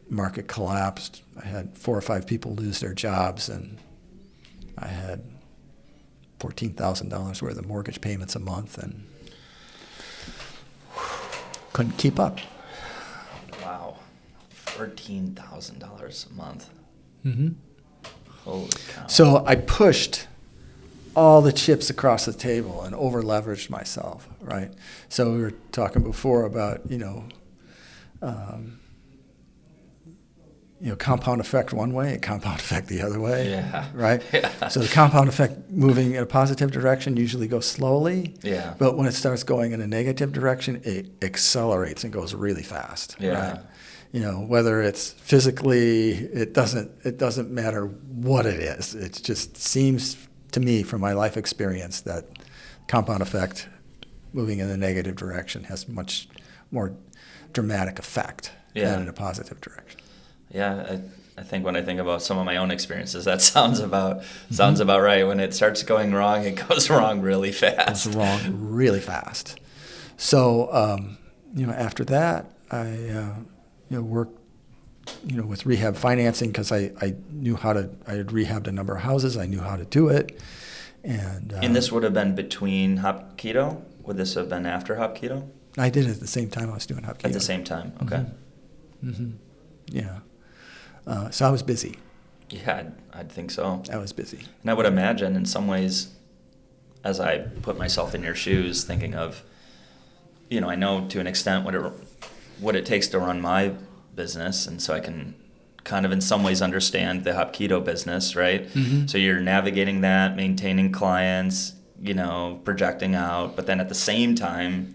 market collapsed. I had 4 or 5 people lose their jobs, and I had $14,000 worth of mortgage payments a month and couldn't keep up. Wow. $14,000 a month. Mm-hmm. Holy cow. So I pushed all the chips across the table and over-leveraged myself, right? So we were talking before about, compound effect one way and compound effect the other way, right? Yeah. So the compound effect moving in a positive direction usually goes slowly, but when it starts going in a negative direction, it accelerates and goes really fast, right? Whether it's physically, it doesn't matter what it is. It just seems to me, from my life experience, that compound effect, moving in the negative direction, has much more dramatic effect than in a positive direction. Yeah, I think when I think about some of my own experiences, that sounds about right. When it starts going wrong, it goes wrong really fast. It goes wrong really fast. So, after that, I worked, with rehab financing, because I knew I had rehabbed a number of houses. I knew how to do it. And this would have been between Hop Keto? Would this have been after Hop Keto? I did it at the same time I was doing Hop Keto. At the same time, okay. Mm-hmm. Yeah. So I was busy. Yeah, I'd think so. I was busy. And I would imagine in some ways, as I put myself in your shoes, thinking of, I know to an extent what it takes to run my business, and so I can kind of in some ways understand the Hop Keto business, right? Mm-hmm. So you're navigating that, maintaining clients, projecting out, but then at the same time,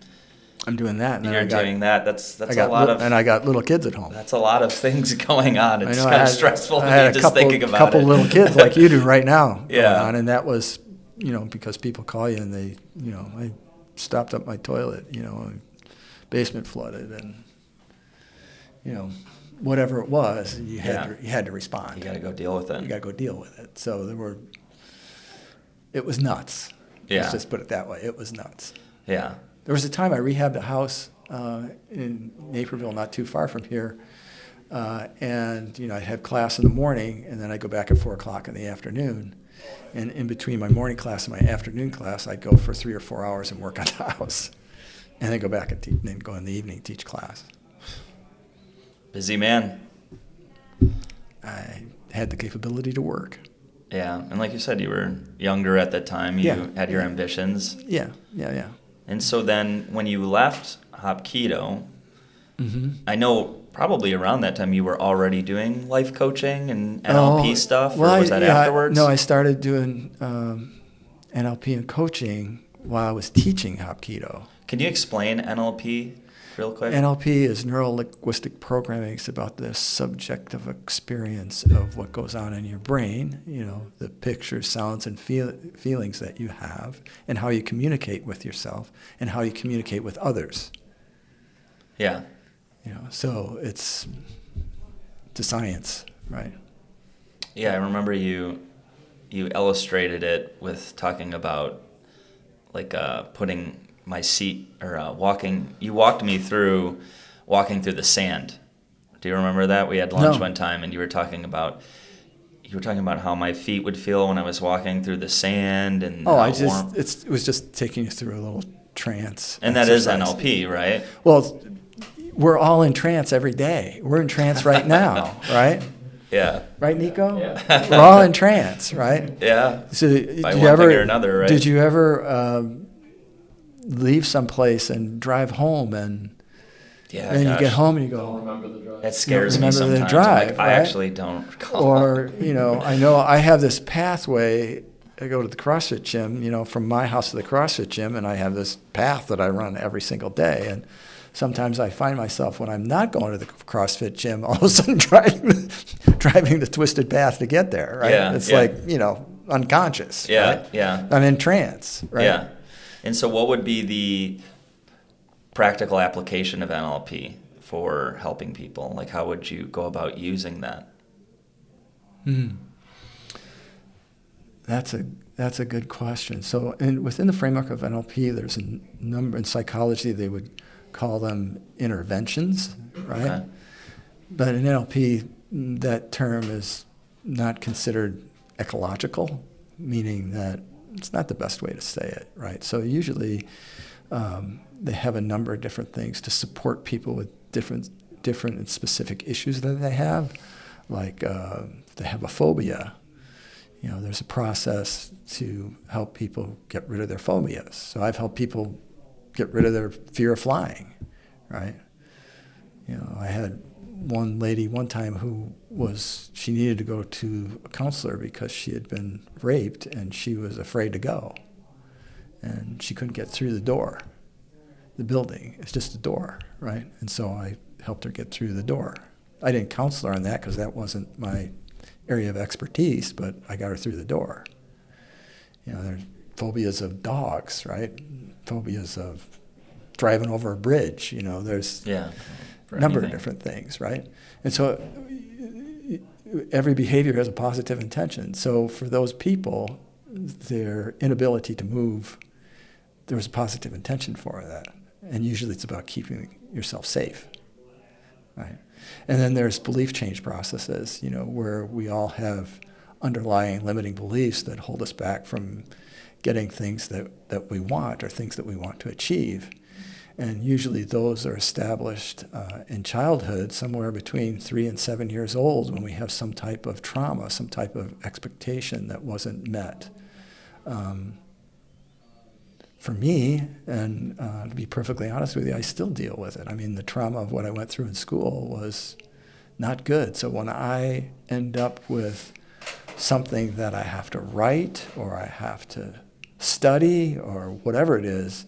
I'm doing that. And you're doing that. That's a lot of... And I got little kids at home. That's a lot of things going on. It's kind of stressful to be just thinking about it. I had a couple little kids like you do right now yeah. going on, and that was, because people call you and they, I stopped up my toilet, basement flooded, and, whatever it was, you had to respond. You got to go deal with it. You got to go deal with it. So it was nuts. Yeah. Let's just put it that way. It was nuts. Yeah. There was a time I rehabbed a house in Naperville, not too far from here, and I'd have class in the morning, and then I'd go back at 4 o'clock in the afternoon, and in between my morning class and my afternoon class, I'd go for 3 or 4 hours and work on the house, and then go back and then go in the evening teach class. Busy man. I had the capability to work. Yeah, and like you said, you were younger at that time. You had your ambitions. Yeah. And so then when you left Hop Keto, mm-hmm. I know probably around that time you were already doing life coaching and NLP stuff, or was that afterwards? No, I started doing NLP and coaching while I was teaching Hop Keto. Can you explain NLP real quick? NLP is neuro-linguistic programming. It's about the subjective experience of what goes on in your brain, the pictures, sounds, and feelings that you have, and how you communicate with yourself, and how you communicate with others. Yeah. So it's a science, right? Yeah, I remember you illustrated it with talking about putting my seat or walking. You walked me through walking through the sand. Do you remember that? We had lunch one time, and you were talking about how my feet would feel when I was walking through the sand, and it was just taking you through a little trance. And exercise. That is NLP, right? Well, we're all in trance every day. We're in trance right now, right? Yeah. Right, Nico? Yeah. We're all in trance, right? Yeah. So By one thing or another, right? Did you ever leave someplace and drive home, and then you get home and you go, don't remember the drive. That scares me sometimes. The drive, right? I actually don't recall. Or, I know I have this pathway. I go to the CrossFit gym, from my house to the CrossFit gym, and I have this path that I run every single day. And sometimes I find myself, when I'm not going to the CrossFit gym, all of a sudden driving the twisted path to get there, right? Yeah, it's like, unconscious. Yeah, right? yeah. I'm in trance, right? Yeah. And so what would be the practical application of NLP for helping people? Like, how would you go about using that? That's a good question. So within the framework of NLP, there's a number, in psychology they would call them interventions, right? Okay. But in NLP, that term is not considered ecological, meaning that it's not the best way to say it, right? So usually they have a number of different things to support people with different and specific issues that they have. Like if they have a phobia, there's a process to help people get rid of their phobias. So I've helped people get rid of their fear of flying, right? I had one lady one time she needed to go to a counselor because she had been raped and she was afraid to go. And she couldn't get through the building. It's just a door, right? And so I helped her get through the door. I didn't counsel her on that because that wasn't my area of expertise, but I got her through the door. there's phobias of dogs, right? Phobias of driving over a bridge. There's a number of different things, right? And so every behavior has a positive intention. So for those people, their inability to move, there was a positive intention for that. And usually it's about keeping yourself safe, right? And then there's belief change processes, where we all have underlying limiting beliefs that hold us back from getting things that we want or things that we want to achieve. And usually those are established in childhood, somewhere between 3 and 7 years old, when we have some type of trauma, some type of expectation that wasn't met. For me, and to be perfectly honest with you, I still deal with it. I mean, the trauma of what I went through in school was not good. So when I end up with something that I have to write or I have to study or whatever it is,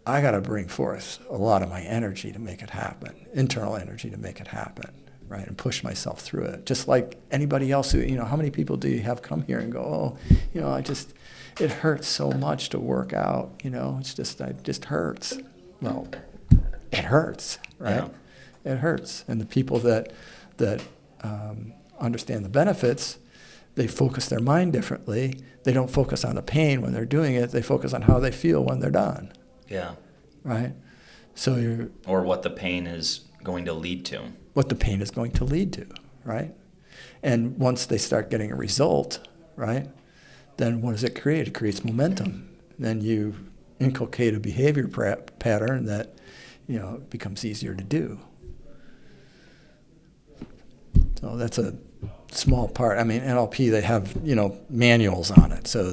I got to bring forth a lot of my energy to make it happen, internal energy to make it happen, right, and push myself through it. Just like anybody else who, how many people do you have come here and go, it hurts so much to work out, it just hurts. Well, it hurts, right? Yeah. It hurts. And the people that understand the benefits, they focus their mind differently. They don't focus on the pain when they're doing it. They focus on how they feel when they're done. Yeah. Right? So or what the pain is going to lead to. What the pain is going to lead to, right? And once they start getting a result, right, then what does it create? It creates momentum. Then you inculcate a behavior pattern that, becomes easier to do. So that's a small part. I mean, NLP, they have, manuals on it. So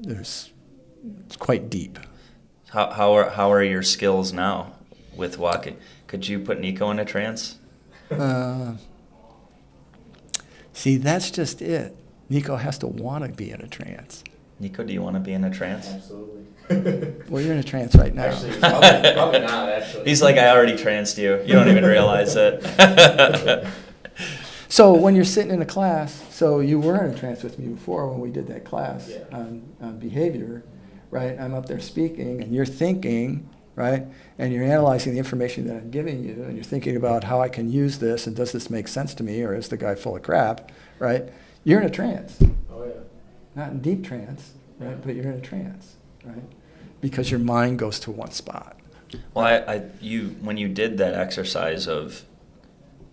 it's quite deep. How are your skills now with walking? Could you put Nico in a trance? See, that's just it. Nico has to want to be in a trance. Nico, do you want to be in a trance? Absolutely. Well, you're in a trance right now. Actually, probably not, actually. He's like, I already tranced you. You don't even realize it. So when you're sitting in a class, so you were in a trance with me before when we did that class on behavior, right? I'm up there speaking, and you're thinking, right? And you're analyzing the information that I'm giving you, and you're thinking about how I can use this, and does this make sense to me, or is the guy full of crap, right? You're in a trance. Oh, yeah. Not in deep trance, right? But you're in a trance, right? Because your mind goes to one spot. Well, when you did that exercise of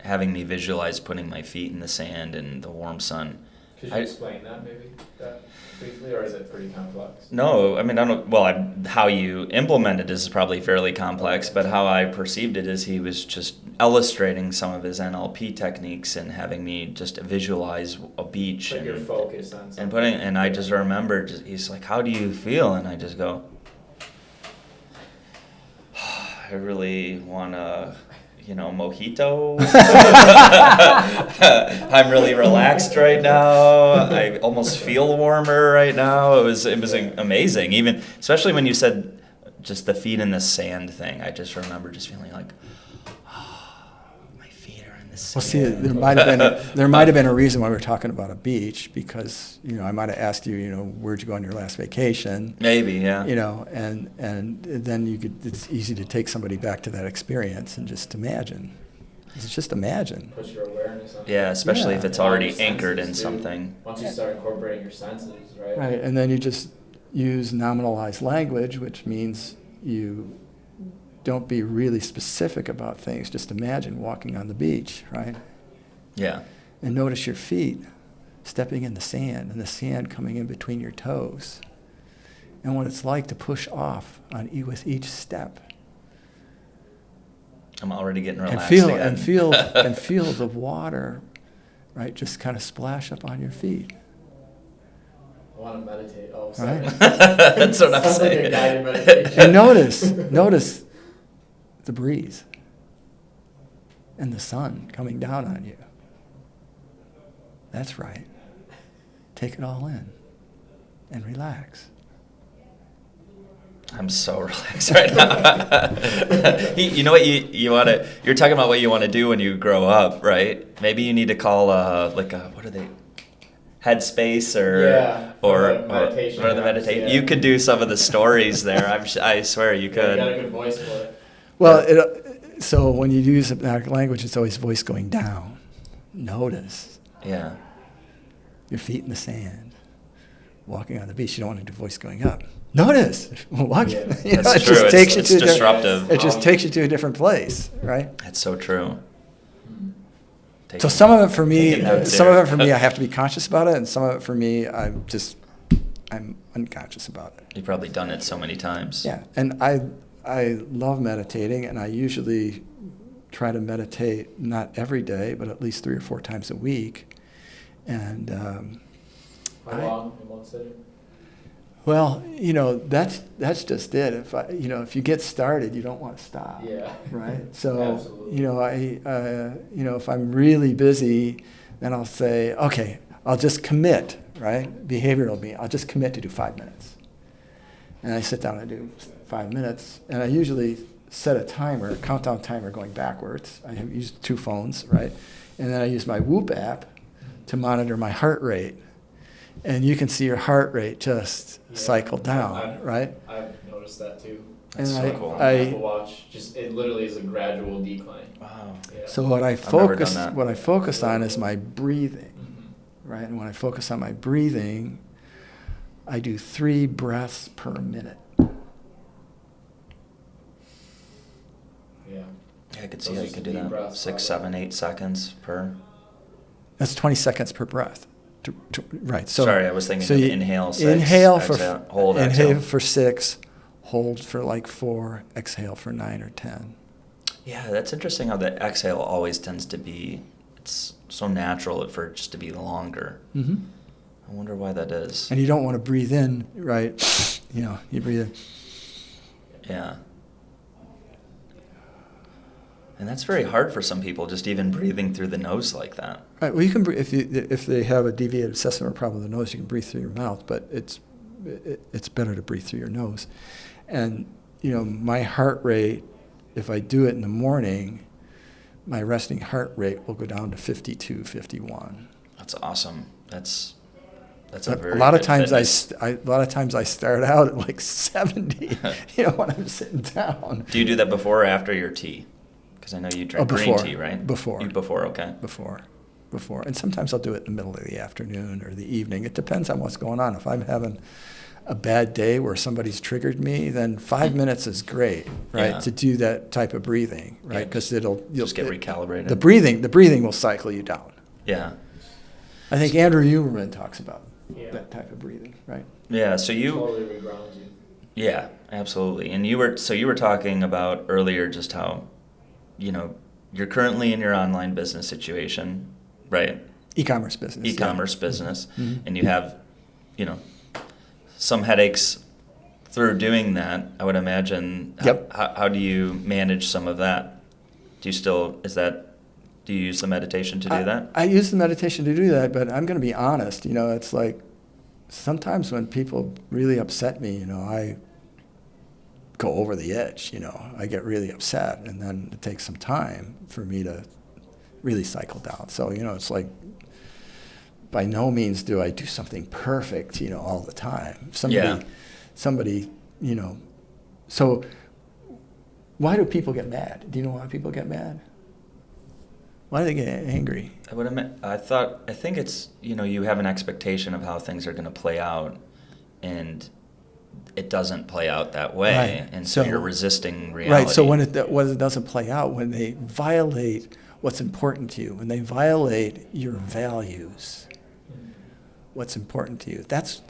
having me visualize putting my feet in the sand and the warm sun. Could you explain that maybe briefly, or is it pretty complex? No, I mean, I don't. How you implement it is probably fairly complex, but how I perceived it is he was just illustrating some of his NLP techniques and having me just visualize a beach. Put your focus on something. And I just remembered, he's like, how do you feel? And I just go, I really want to, mojito. I'm really relaxed right now. I almost feel warmer right now. It was amazing. Even especially when you said just the feet in the sand thing. I just remember just feeling like, my feet are in the sand. Well, see, there might have been a reason why we're talking about a beach, because I might have asked you, where'd you go on your last vacation? Maybe, yeah. And then it's easy to take somebody back to that experience and just imagine. It's just imagine. Put your awareness on it. Yeah, especially if it's already anchored in something. Once you start incorporating your senses, right? Right, and then you just use nominalized language, which means you don't be really specific about things. Just imagine walking on the beach, right? Yeah. And notice your feet stepping in the sand, and the sand coming in between your toes, and what it's like to push off with each step. I'm already getting relaxed and feel the water, right, just kind of splash up on your feet. I want to meditate. Oh, sorry. Right? That's what I'm Sounds like a saying. guided meditation. And notice the breeze and the sun coming down on you. That's right. Take it all in and relax. I'm so relaxed right now. You know what you want to? You're talking about what you want to do when you grow up, right? Maybe you need to call what are they? headspace Yeah, or the meditation or the apps, meditation. yeah. You could do some of the stories there. I swear you Yeah, could. you got a good voice for it. Well, so when you use hypnotic language, it's always voice going down. Notice Yeah. your feet in the sand. Walking on the beach, you don't want to do voice going up. Notice. Walk, Yeah. That's it true. just takes you It's to a different, disruptive. it just takes you to a different place, right? That's so true. So some of it for me, Taking notes some here. of it for me, I have to be conscious about it, and some of it for me, I'm unconscious about it. You've probably done it so many times. Yeah, and I love meditating, and I usually try to meditate not every day, but at least 3 or 4 times a week. And How long in one sitting? well, that's just it. If you get started, you don't want to stop. Yeah. Right. So Absolutely. if I'm really busy, then I'll say, okay, I'll just commit. Right. Behavioral me. I'll just commit to do 5 minutes. And I sit down and do 5 minutes, and I usually set a timer, countdown timer going backwards. I have used 2 phones, right? And then I use my Whoop app to monitor my heart rate. And you can see your heart rate just cycle down, right? I've noticed that too. That's And so cool. On Apple Watch, it literally is a gradual decline. Wow. Yeah. So what I never done that. focus on is my breathing, right? And when I focus on my breathing, I do 3 breaths per minute. Yeah. Yeah, I could Those see how are you could some do deep that. breaths, 6, probably. 7, 8 seconds per. That's 20 seconds per breath. Right. So Sorry, I was thinking so of you inhale 6. Inhale exhale, for hold, inhale exhale. for 6, hold for like 4, exhale for 9 or 10. Yeah, that's interesting how the exhale always tends to be, it's so natural for it just to be longer. Mm-hmm. I wonder why that is. And you don't want to breathe in, right? You breathe in. Yeah. And that's very hard for some people, just even breathing through the nose like that. Right. Well, you can if they have a deviated septum or problem with the nose, you can breathe through your mouth, but it's better to breathe through your nose. And my heart rate, if I do it in the morning, my resting heart rate will go down to 52, 51. That's awesome. That's a very A lot of good times fitness. a lot of times I start out at like 70. When I'm sitting down. Do you do that before or after your tea? Because I know you drink green before. tea, right? Before. Before, okay. Before. And sometimes I'll do it in the middle of the afternoon or the evening. It depends on what's going on. If I'm having a bad day where somebody's triggered me, then 5 minutes is great, right? Yeah. To do that type of breathing, right? Yeah, Because you'll get recalibrated. The breathing will cycle you down. Yeah. I think Andrew Huberman talks about Yeah. that type of breathing, right? Yeah, so you Totally regrounds you. Yeah, absolutely. And you were talking about earlier just how you're currently in your online business situation, right? E-commerce business. yeah. E-commerce business, Mhm. and you have, some headaches through doing that. I would imagine. Yep. How do you manage some of that? Do you use the meditation to do that? I use the meditation to do that, but I'm going to be honest. It's like sometimes when people really upset me, I go over the edge. I get really upset, and then it takes some time for me to really cycle down. So it's like by no means do I do something perfect, all the time. Somebody, So why do people get mad? Do you know why people get mad? Why do they get angry? I think it's, you have an expectation of how things are going to play out, and it doesn't play out that way, Right. and so you're resisting reality. Right. So when it doesn't play out, when they violate what's important to you, when they violate your values, what's important to you, that's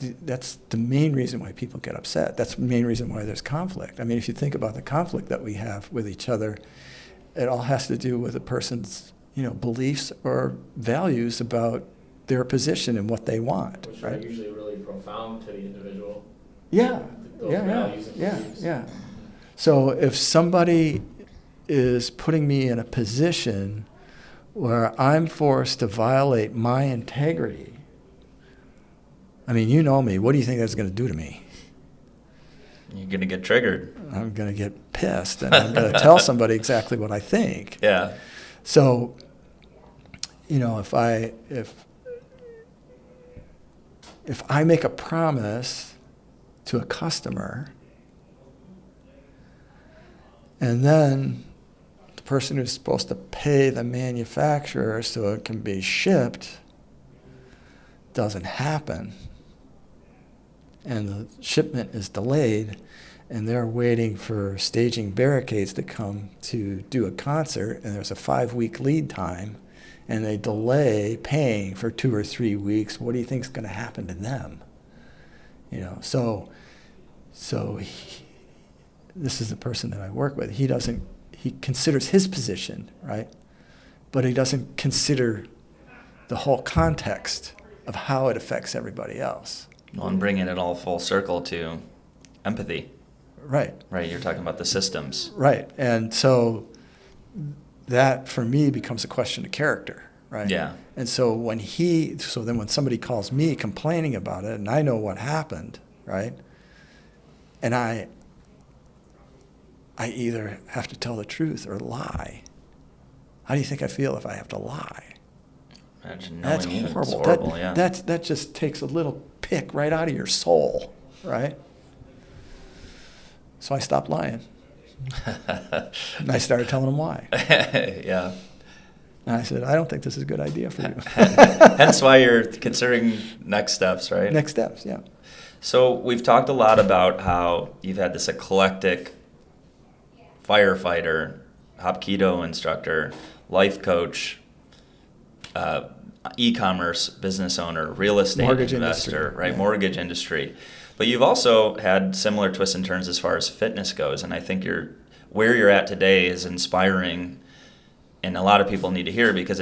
the main reason why people get upset. That's the main reason why there's conflict. I mean, if you think about the conflict that we have with each other, it all has to do with a person's beliefs or values about their position and what they want. Which right? are usually really profound to the individual. Yeah. Those values and beliefs. Yeah. So if somebody is putting me in a position where I'm forced to violate my integrity, I mean, you know me. What do you think that's going to do to me? You're going to get triggered. I'm going to get pissed, and I'm going to tell somebody exactly what I think. Yeah. So, if if I make a promise to a customer, and then the person who's supposed to pay the manufacturer so it can be shipped doesn't happen, and the shipment is delayed, and they're waiting for staging barricades to come to do a concert, and there's a 5-week lead time, and they delay paying for 2 or 3 weeks, what do you think is going to happen to them? You know, so this is the person that I work with. He considers his position, right? But he doesn't consider the whole context of how it affects everybody else. Well, and bringing it all full circle to empathy. Right. Right, you're talking about the systems. Right. And so that, for me, becomes a question of character, right? Yeah. And so then when somebody calls me complaining about it, and I know what happened, right? And I either have to tell the truth or lie. How do you think I feel if I have to lie? Imagine That's knowing you, horrible. it's horrible, yeah. That just takes a little pick right out of your soul, right? So I stopped lying. And I started telling them why. Yeah. And I said, I don't think this is a good idea for you. Hence why you're considering next steps, right? Next steps, yeah. So we've talked a lot about how you've had this eclectic firefighter, Hapkido instructor, life coach, e-commerce business owner, real estate Mortgage investor, industry, right? yeah. Mortgage industry. But you've also had similar twists and turns as far as fitness goes, and I think where you're at today is inspiring, and a lot of people need to hear, because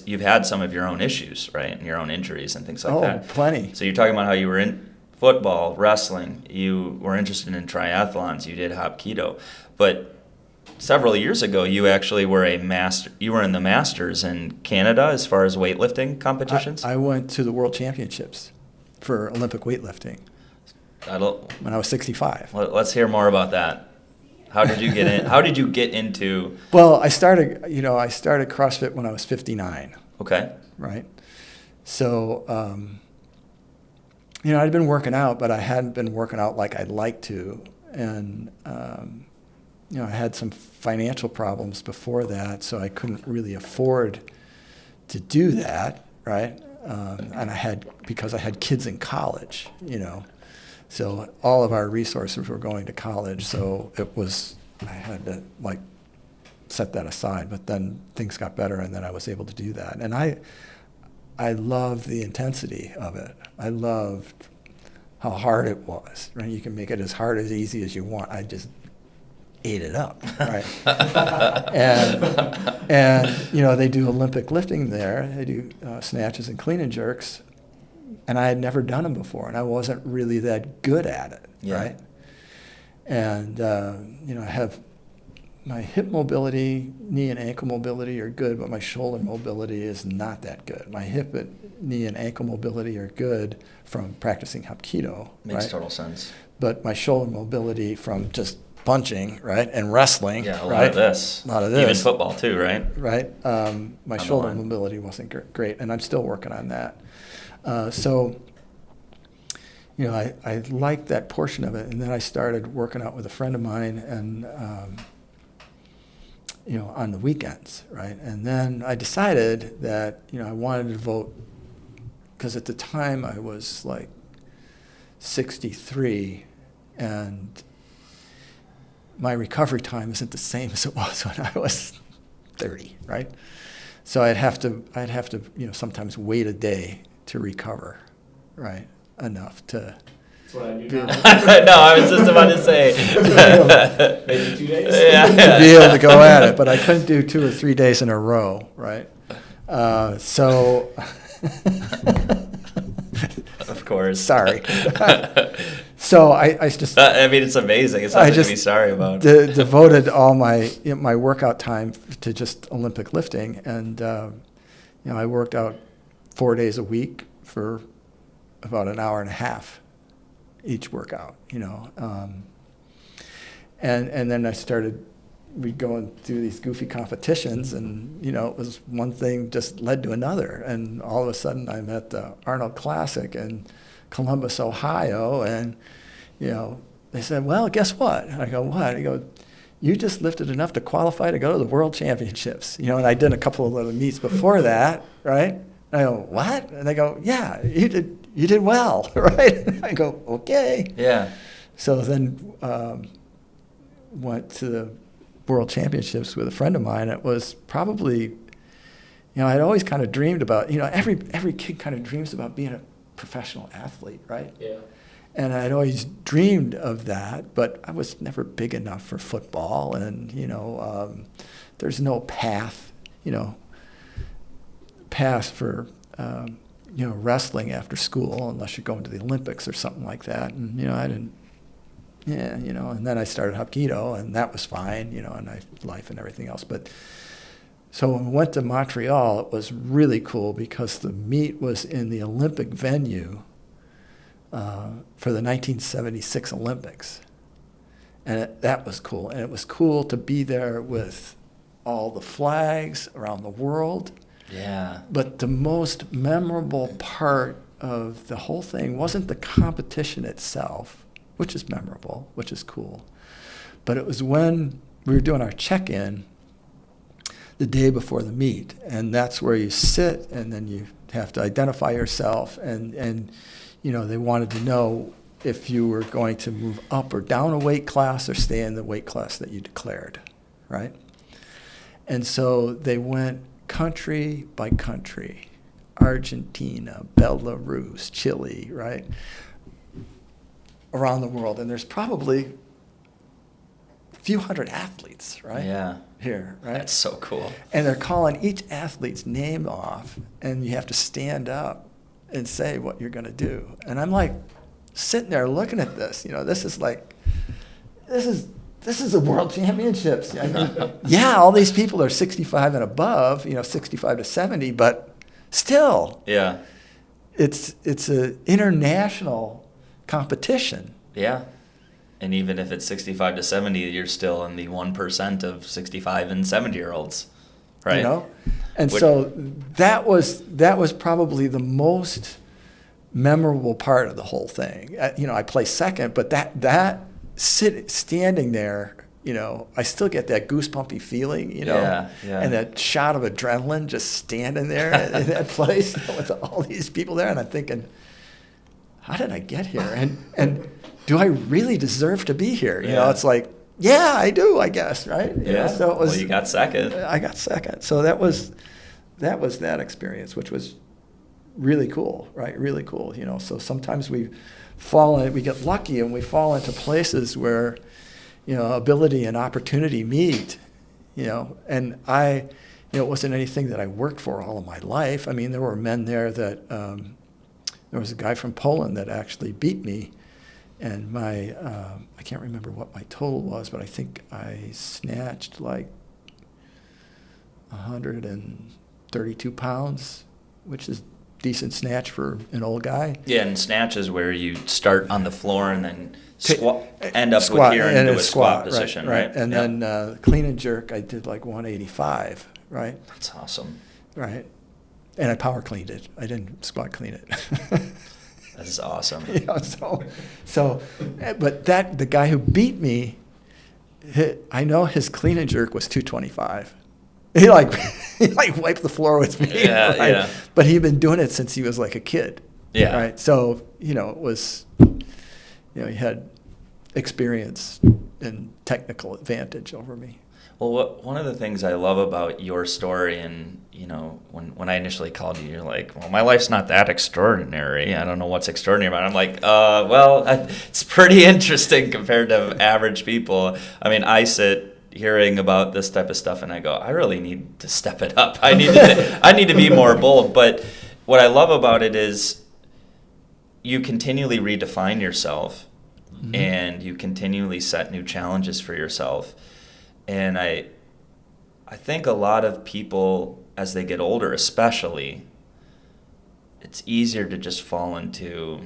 you've had some of your own issues, right? And your own injuries and things like that. Oh, plenty. So you're talking about how you were in football, wrestling, you were interested in triathlons, you did Hapkido. But several years ago, you actually were you were in the Masters in Canada as far as weightlifting competitions? I went to the World Championships for Olympic weightlifting when I was 65. Let's hear more about that. How did you get in? How did you get into? Well, I started CrossFit when I was 59. Okay. Right. So, I'd been working out, but I hadn't been working out like I'd like to. And, I had some financial problems before that, so I couldn't really afford to do that, right? And because I had kids in college, so all of our resources were going to college, so I had to set that aside, but then things got better, and then I was able to do that. And I loved the intensity of it. I loved how hard it was, right? You can make it as hard as easy as you want. I just ate it up, right? and they do Olympic lifting there. They do snatches and clean and jerks, and I had never done them before, and I wasn't really that good at it, yeah. right? And I have my hip mobility, knee and ankle mobility are good, but my shoulder mobility is not that good. My hip and knee and ankle mobility are good from practicing Hapkido. Makes right? total sense. But my shoulder mobility from just punching, right, and wrestling. Yeah, a lot right? of this. A lot of this. Even football too, right? Right. My shoulder mobility wasn't great, and I'm still working on that. So I liked that portion of it, and then I started working out with a friend of mine, and on the weekends, right? And then I decided that I wanted to devote, because at the time I was 63, and my recovery time isn't the same as it was when I was 30, right? So I'd have to sometimes wait a day to recover, right? Enough to. That's what I do now. No, I was just about to say. Maybe 2 days? Yeah. To be able to go at it, but I couldn't do 2 or 3 days in a row, right? So. Of course. Sorry. So I just. I mean, it's amazing. It's nothing to be sorry about. Devoted all my workout time to just Olympic lifting, and I worked out 4 days a week for about an hour and a half each workout, and then I started we'd go and do these goofy competitions, and, it was one thing just led to another. And all of a sudden I'm at the Arnold Classic in Columbus, Ohio, and, they said, well, guess what? I go, what? They go, you just lifted enough to qualify to go to the World Championships. And I did a couple of little meets before that, right? And I go, what? And they go, yeah, you did well, right? I go, okay. Yeah. So then went to the World Championships with a friend of mine. It was probably, I'd always kind of dreamed about, every kid kind of dreams about being a professional athlete, right? Yeah. And I'd always dreamed of that, but I was never big enough for football, and, there's no path for, wrestling after school unless you're going to the Olympics or something like that. And, I didn't, and then I started Hapkido, and that was fine, and life and everything else. But so when we went to Montreal, it was really cool because the meet was in the Olympic venue for the 1976 Olympics. And that was cool. And it was cool to be there with all the flags around the world. Yeah. But the most memorable part of the whole thing wasn't the competition itself, which is memorable, which is cool. But it was when we were doing our check-in the day before the meet. And that's where you sit, and then you have to identify yourself. And they wanted to know if you were going to move up or down a weight class or stay in the weight class that you declared, right? And so they went country by country, Argentina, Belarus, Chile, right? Around the world. And there's probably a few hundred athletes, right? Yeah. Here, right? That's so cool. And they're calling each athlete's name off, and you have to stand up and say what you're going to do. And I'm like sitting there looking at this. This is the World Championships. I mean, yeah, all these people are 65 and above, 65 to 70, but still, Yeah. it's an international competition. Yeah. And even if it's 65 to 70, you're still in the 1% of 65 and 70-year-olds, right? And so that was probably the most memorable part of the whole thing. I placed second, but standing there, I still get that goosebumpy feeling, Yeah. and that shot of adrenaline just standing there in that place with all these people there, and I'm thinking, how did I get here? And do I really deserve to be here? It's like, yeah, I do, I guess, right? Yeah. So it was. Well, you got second. I got second. So that was that experience, which was really cool, right? Really cool. So sometimes we get lucky and we fall into places where, ability and opportunity meet, and it wasn't anything that I worked for all of my life. I mean, there were men there that, there was a guy from Poland that actually beat me, and I can't remember what my total was, but I think I snatched like 132 pounds, which is decent snatch for an old guy. Yeah, and snatch is where you start on the floor and then end up squat, with here and into a squat right, position, right? And then clean and jerk, I did like 185, right? That's awesome. Right. And I power cleaned it. I didn't squat clean it. That is awesome. But the guy who beat me, I know his clean and jerk was 225. He wiped the floor with me. Yeah, right? yeah. But he'd been doing it since he was like a kid. Yeah. Right. So, it was, he had experience and technical advantage over me. Well, one of the things I love about your story, and when I initially called you, you're like, well, my life's not that extraordinary. I don't know what's extraordinary about it. I'm like, it's pretty interesting compared to average people. I mean, I sit hearing about this type of stuff, and I go, I really need to step it up. I need to be more bold. But what I love about it is you continually redefine yourself, mm-hmm. and you continually set new challenges for yourself. And I think a lot of people, as they get older especially, it's easier to just fall into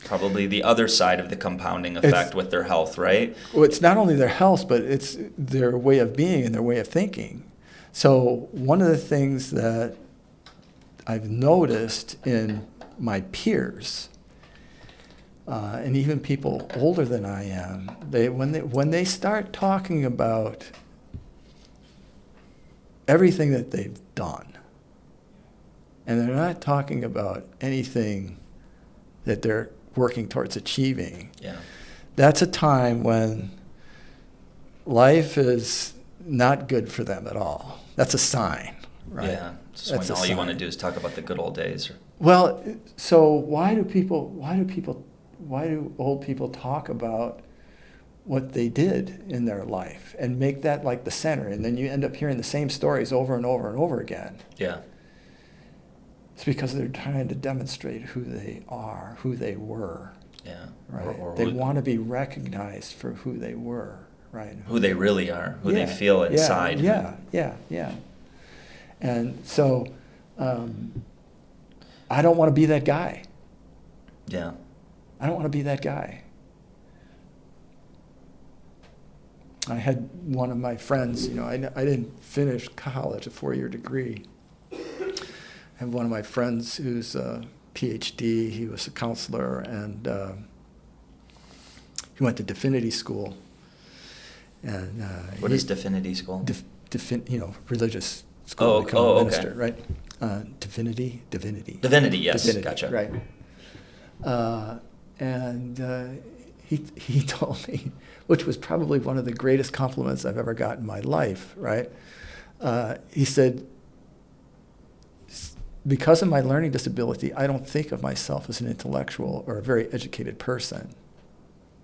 Probably the other side of the compounding effect with their health, right? Well, it's not only their health, but it's their way of being and their way of thinking. So one of the things that I've noticed in my peers, and even people older than I am, when they start talking about everything that they've done, and they're not talking about anything that they're working towards achieving, that's a time when life is not good for them at all. That's a sign, right? Yeah, just when all you want to do is talk about the good old days. Well, so why do old people talk about what they did in their life and make that like the center, and then you end up hearing the same stories over and over and over again? Yeah. It's because they're trying to demonstrate who they are, who they were. Yeah. Right. They want to be recognized for who they were, right? Who they really are, who they feel inside. Yeah. And so, I don't want to be that guy. Yeah. I don't want to be that guy. I had one of my friends, I didn't finish college, a 4-year degree. I have one of my friends who's a PhD. He was a counselor, and he went to divinity school. And what is divinity school? Religious school to become a minister, okay. Right? Divinity, yes, divinity, gotcha. Right. And he told me, which was probably one of the greatest compliments I've ever got in my life, right? He said, because of my learning disability, I don't think of myself as an intellectual or a very educated person.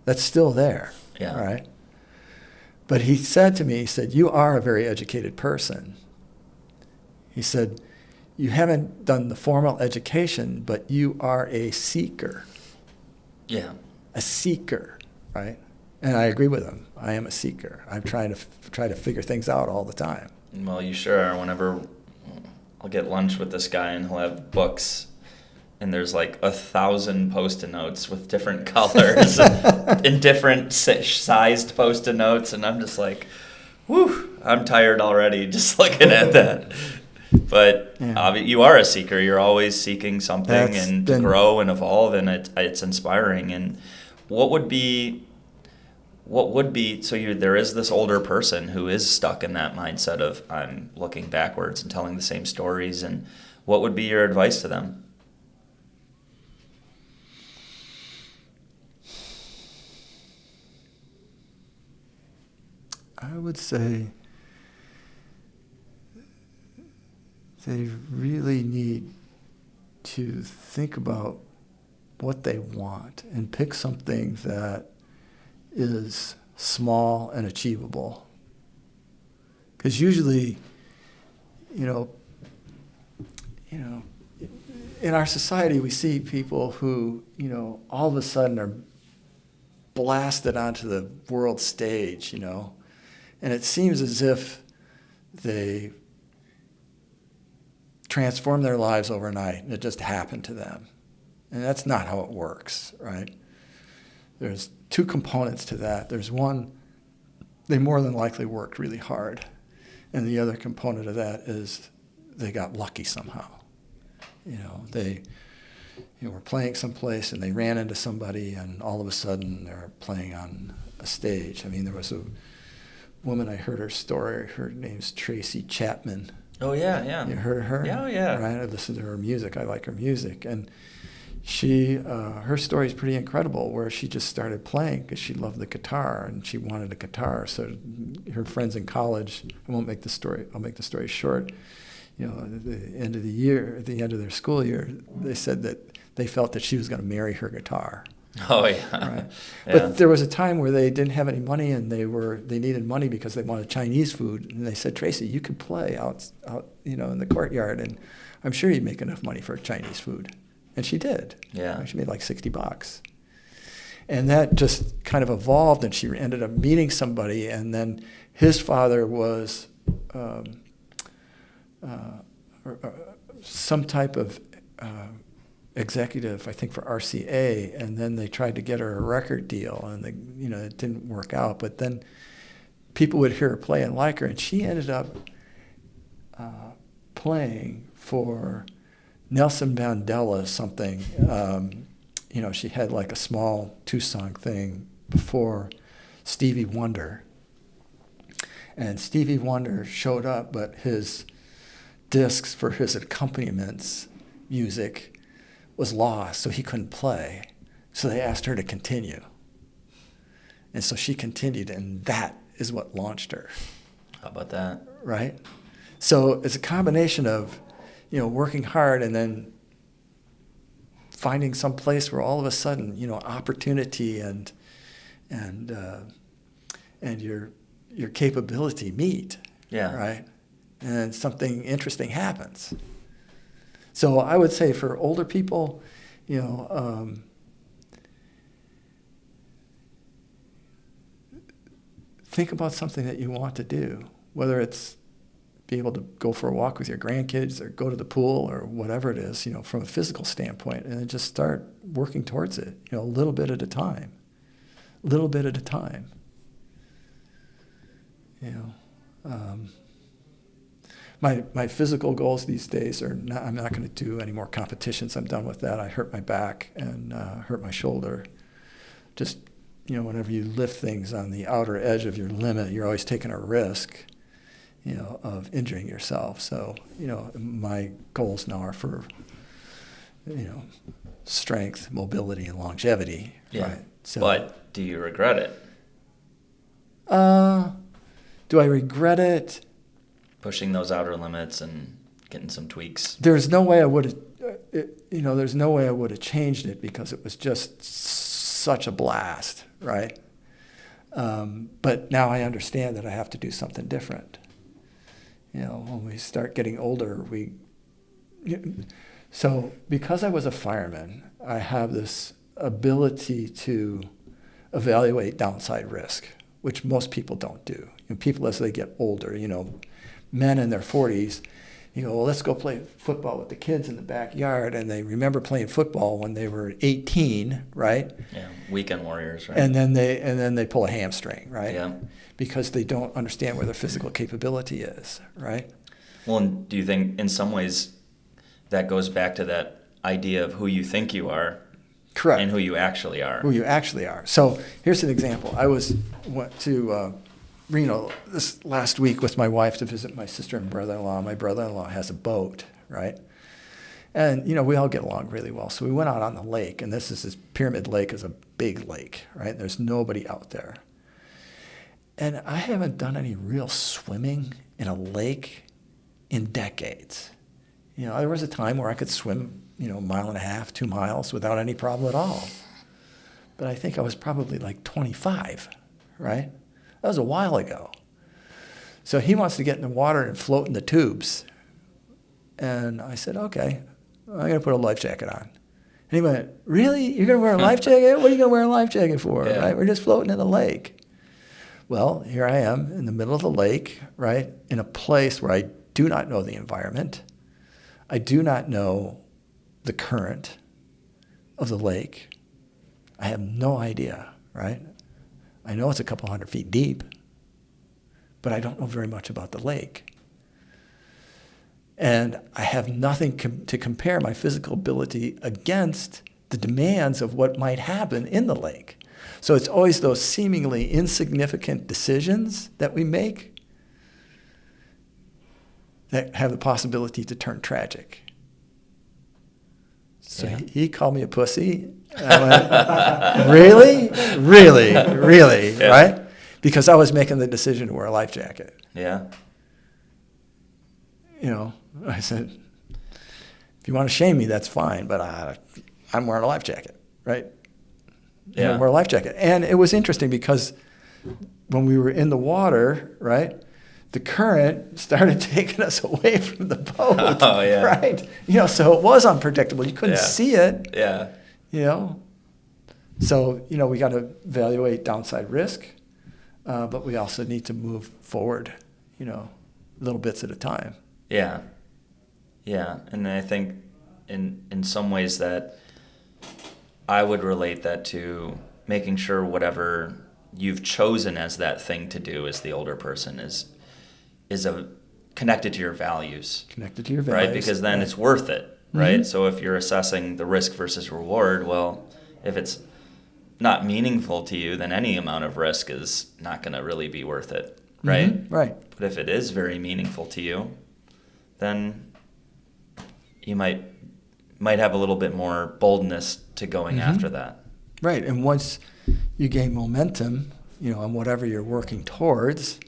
That's still there, right? But he said to me, you are a very educated person. He said, you haven't done the formal education, but you are a seeker. Yeah. A seeker, right? And I agree with him. I am a seeker. I'm trying to figure things out all the time. Well, you sure are. Whenever I'll get lunch with this guy and he'll have books and there's like 1,000 Post-it notes with different colors and different sized Post-it notes, and I'm just like, whew, I'm tired already just looking at that. But you are a seeker. You're always seeking something to grow and evolve, and it's inspiring. And what would be there is this older person who is stuck in that mindset of I'm looking backwards and telling the same stories, and what would be your advice to them? I would say they really need to think about what they want and pick something that is small and achievable. Because usually, in our society we see people who, all of a sudden are blasted onto the world stage, and it seems as if they transform their lives overnight and it just happened to them. And that's not how it works, right? There's two components to that. There's one, they more than likely worked really hard. And the other component of that is they got lucky somehow. They were playing someplace and they ran into somebody, and all of a sudden they're playing on a stage. I mean, there was a woman, I heard her story. Her name's Tracy Chapman. Oh, yeah. You heard of her? Yeah. Right, I listened to her music. I like her music. And she, her story is pretty incredible, where she just started playing because she loved the guitar and she wanted a guitar. So her friends in college, I'll make the story short. At the end of the year, at the end of their school year, they said that they felt that she was going to marry her guitar. Oh, yeah. Right. Yeah. But there was a time where they didn't have any money, and they needed money because they wanted Chinese food. And they said, Tracy, you could play out in the courtyard, and I'm sure you'd make enough money for Chinese food. And she did. Yeah. She made like $60. And that just kind of evolved, and she ended up meeting somebody, and then his father was some type of executive, I think, for RCA, and then they tried to get her a record deal, and it didn't work out. But then people would hear her play and like her, and she ended up playing for Nelson Mandela something. She had like a small 2-song thing before Stevie Wonder. And Stevie Wonder showed up, but his discs for his accompaniments music was lost, so he couldn't play. So they asked her to continue. And so she continued, and that is what launched her. How about that? Right? So it's a combination of, working hard and then finding some place where all of a sudden, opportunity and your capability meet. Yeah. Right? And something interesting happens. So I would say for older people, think about something that you want to do, whether it's be able to go for a walk with your grandkids or go to the pool or whatever it is, from a physical standpoint, and then just start working towards it, a little bit at a time. My physical goals these days are not, I'm not going to do any more competitions. I'm done with that. I hurt my back and hurt my shoulder. Just, whenever you lift things on the outer edge of your limit, you're always taking a risk, of injuring yourself. So, my goals now are for, strength, mobility, and longevity. Yeah. Right. So, but do you regret it? do I regret it? Pushing those outer limits and getting some tweaks. There's no way I would have, there's no way I would have changed it because it was just such a blast, right? But now I understand that I have to do something different. When we start getting older, so because I was a fireman, I have this ability to evaluate downside risk, which most people don't do. People as they get older, men in their 40s, well, let's go play football with the kids in the backyard, and they remember playing football when they were 18, right? Yeah, weekend warriors, right? And then they pull a hamstring, right? Yeah. Because they don't understand where their physical capability is, right? Well, and do you think in some ways that goes back to that idea of who you think you are? Correct. And who you actually are. Who you actually are. So here's an example. I went to Reno this last week with my wife to visit my sister and brother-in-law. My brother-in-law has a boat, right? And, we all get along really well. So we went out on the lake, and this Pyramid Lake is a big lake, right? There's nobody out there. And I haven't done any real swimming in a lake in decades. There was a time where I could swim, a mile and a half, 2 miles without any problem at all. But I think I was probably like 25, right? That was a while ago. So he wants to get in the water and float in the tubes. And I said, okay, I'm going to put a life jacket on. And he went, really? You're going to wear a life jacket? What are you going to wear a life jacket for? Yeah. Right? We're just floating in the lake. Well, here I am in the middle of the lake, right, in a place where I do not know the environment. I do not know the current of the lake. I have no idea, right? I know it's a couple 100 feet deep, but I don't know very much about the lake. And I have nothing to compare my physical ability against the demands of what might happen in the lake. So it's always those seemingly insignificant decisions that we make that have the possibility to turn tragic. So Yeah. he called me a pussy. I went, really? Really? Really? Yeah. Right? Because I was making the decision to wear a life jacket. Yeah. I said, if you want to shame me, that's fine, but I'm wearing a life jacket, right? Yeah. Wear a life jacket. And it was interesting because when we were in the water, right, the current started taking us away from the boat. Oh, yeah. Right? So it was unpredictable. You couldn't see it. Yeah. So, we got to evaluate downside risk, but we also need to move forward, little bits at a time. Yeah. Yeah. And I think in some ways that I would relate that to making sure whatever you've chosen as that thing to do as the older person is connected to your values. Connected to your values. Right? Because then it's worth it, right? So if you're assessing the risk versus reward, well, if it's not meaningful to you, then any amount of risk is not going to really be worth it, right? Right. But if it is very meaningful to you, then you might have a little bit more boldness to going after that. Right. And once you gain momentum, on whatever you're working towards,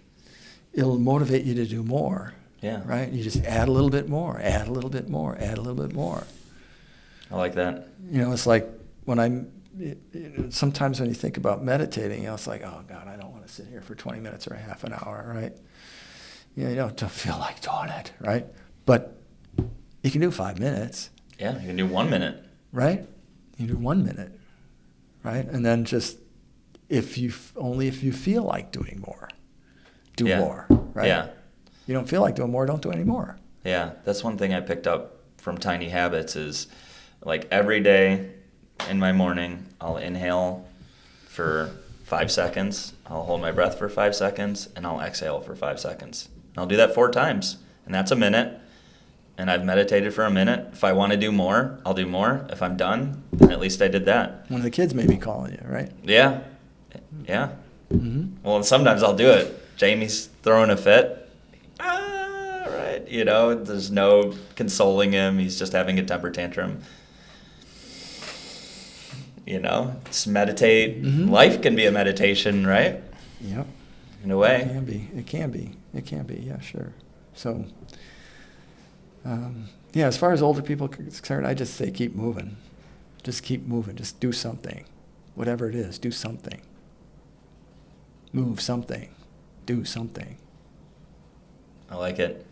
it'll motivate you to do more. Yeah. Right? You just add a little bit more, add a little bit more, add a little bit more. I like that. It's like when sometimes when you think about meditating, it's like, oh God, I don't want to sit here for 20 minutes or a half an hour, right? You don't feel like doing it, right? But you can do 5 minutes. Yeah, you can do 1 minute. Right? You can do 1 minute, right? And then just if you feel like doing more, do more, right? Yeah. You don't feel like doing more, don't do any more. Yeah, that's one thing I picked up from Tiny Habits is like every day in my morning, I'll inhale for 5 seconds, I'll hold my breath for 5 seconds, and I'll exhale for 5 seconds. And I'll do that 4 times, and that's a minute. And I've meditated for a minute. If I want to do more, I'll do more. If I'm done, then at least I did that. One of the kids may be calling you, right? Yeah. Yeah. Mm-hmm. Well, and sometimes I'll do it. Jamie's throwing a fit. Right. There's no consoling him. He's just having a temper tantrum. Just meditate. Mm-hmm. Life can be a meditation, right? Yep. In a way. It can be. Yeah, sure. So, as far as older people are concerned, I just say keep moving. Just keep moving. Just do something. Whatever it is, do something. Move something. Do something. I like it.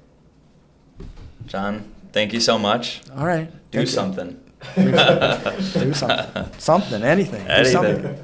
John, thank you so much. All right. Do something. Do something. Something, anything. Do something.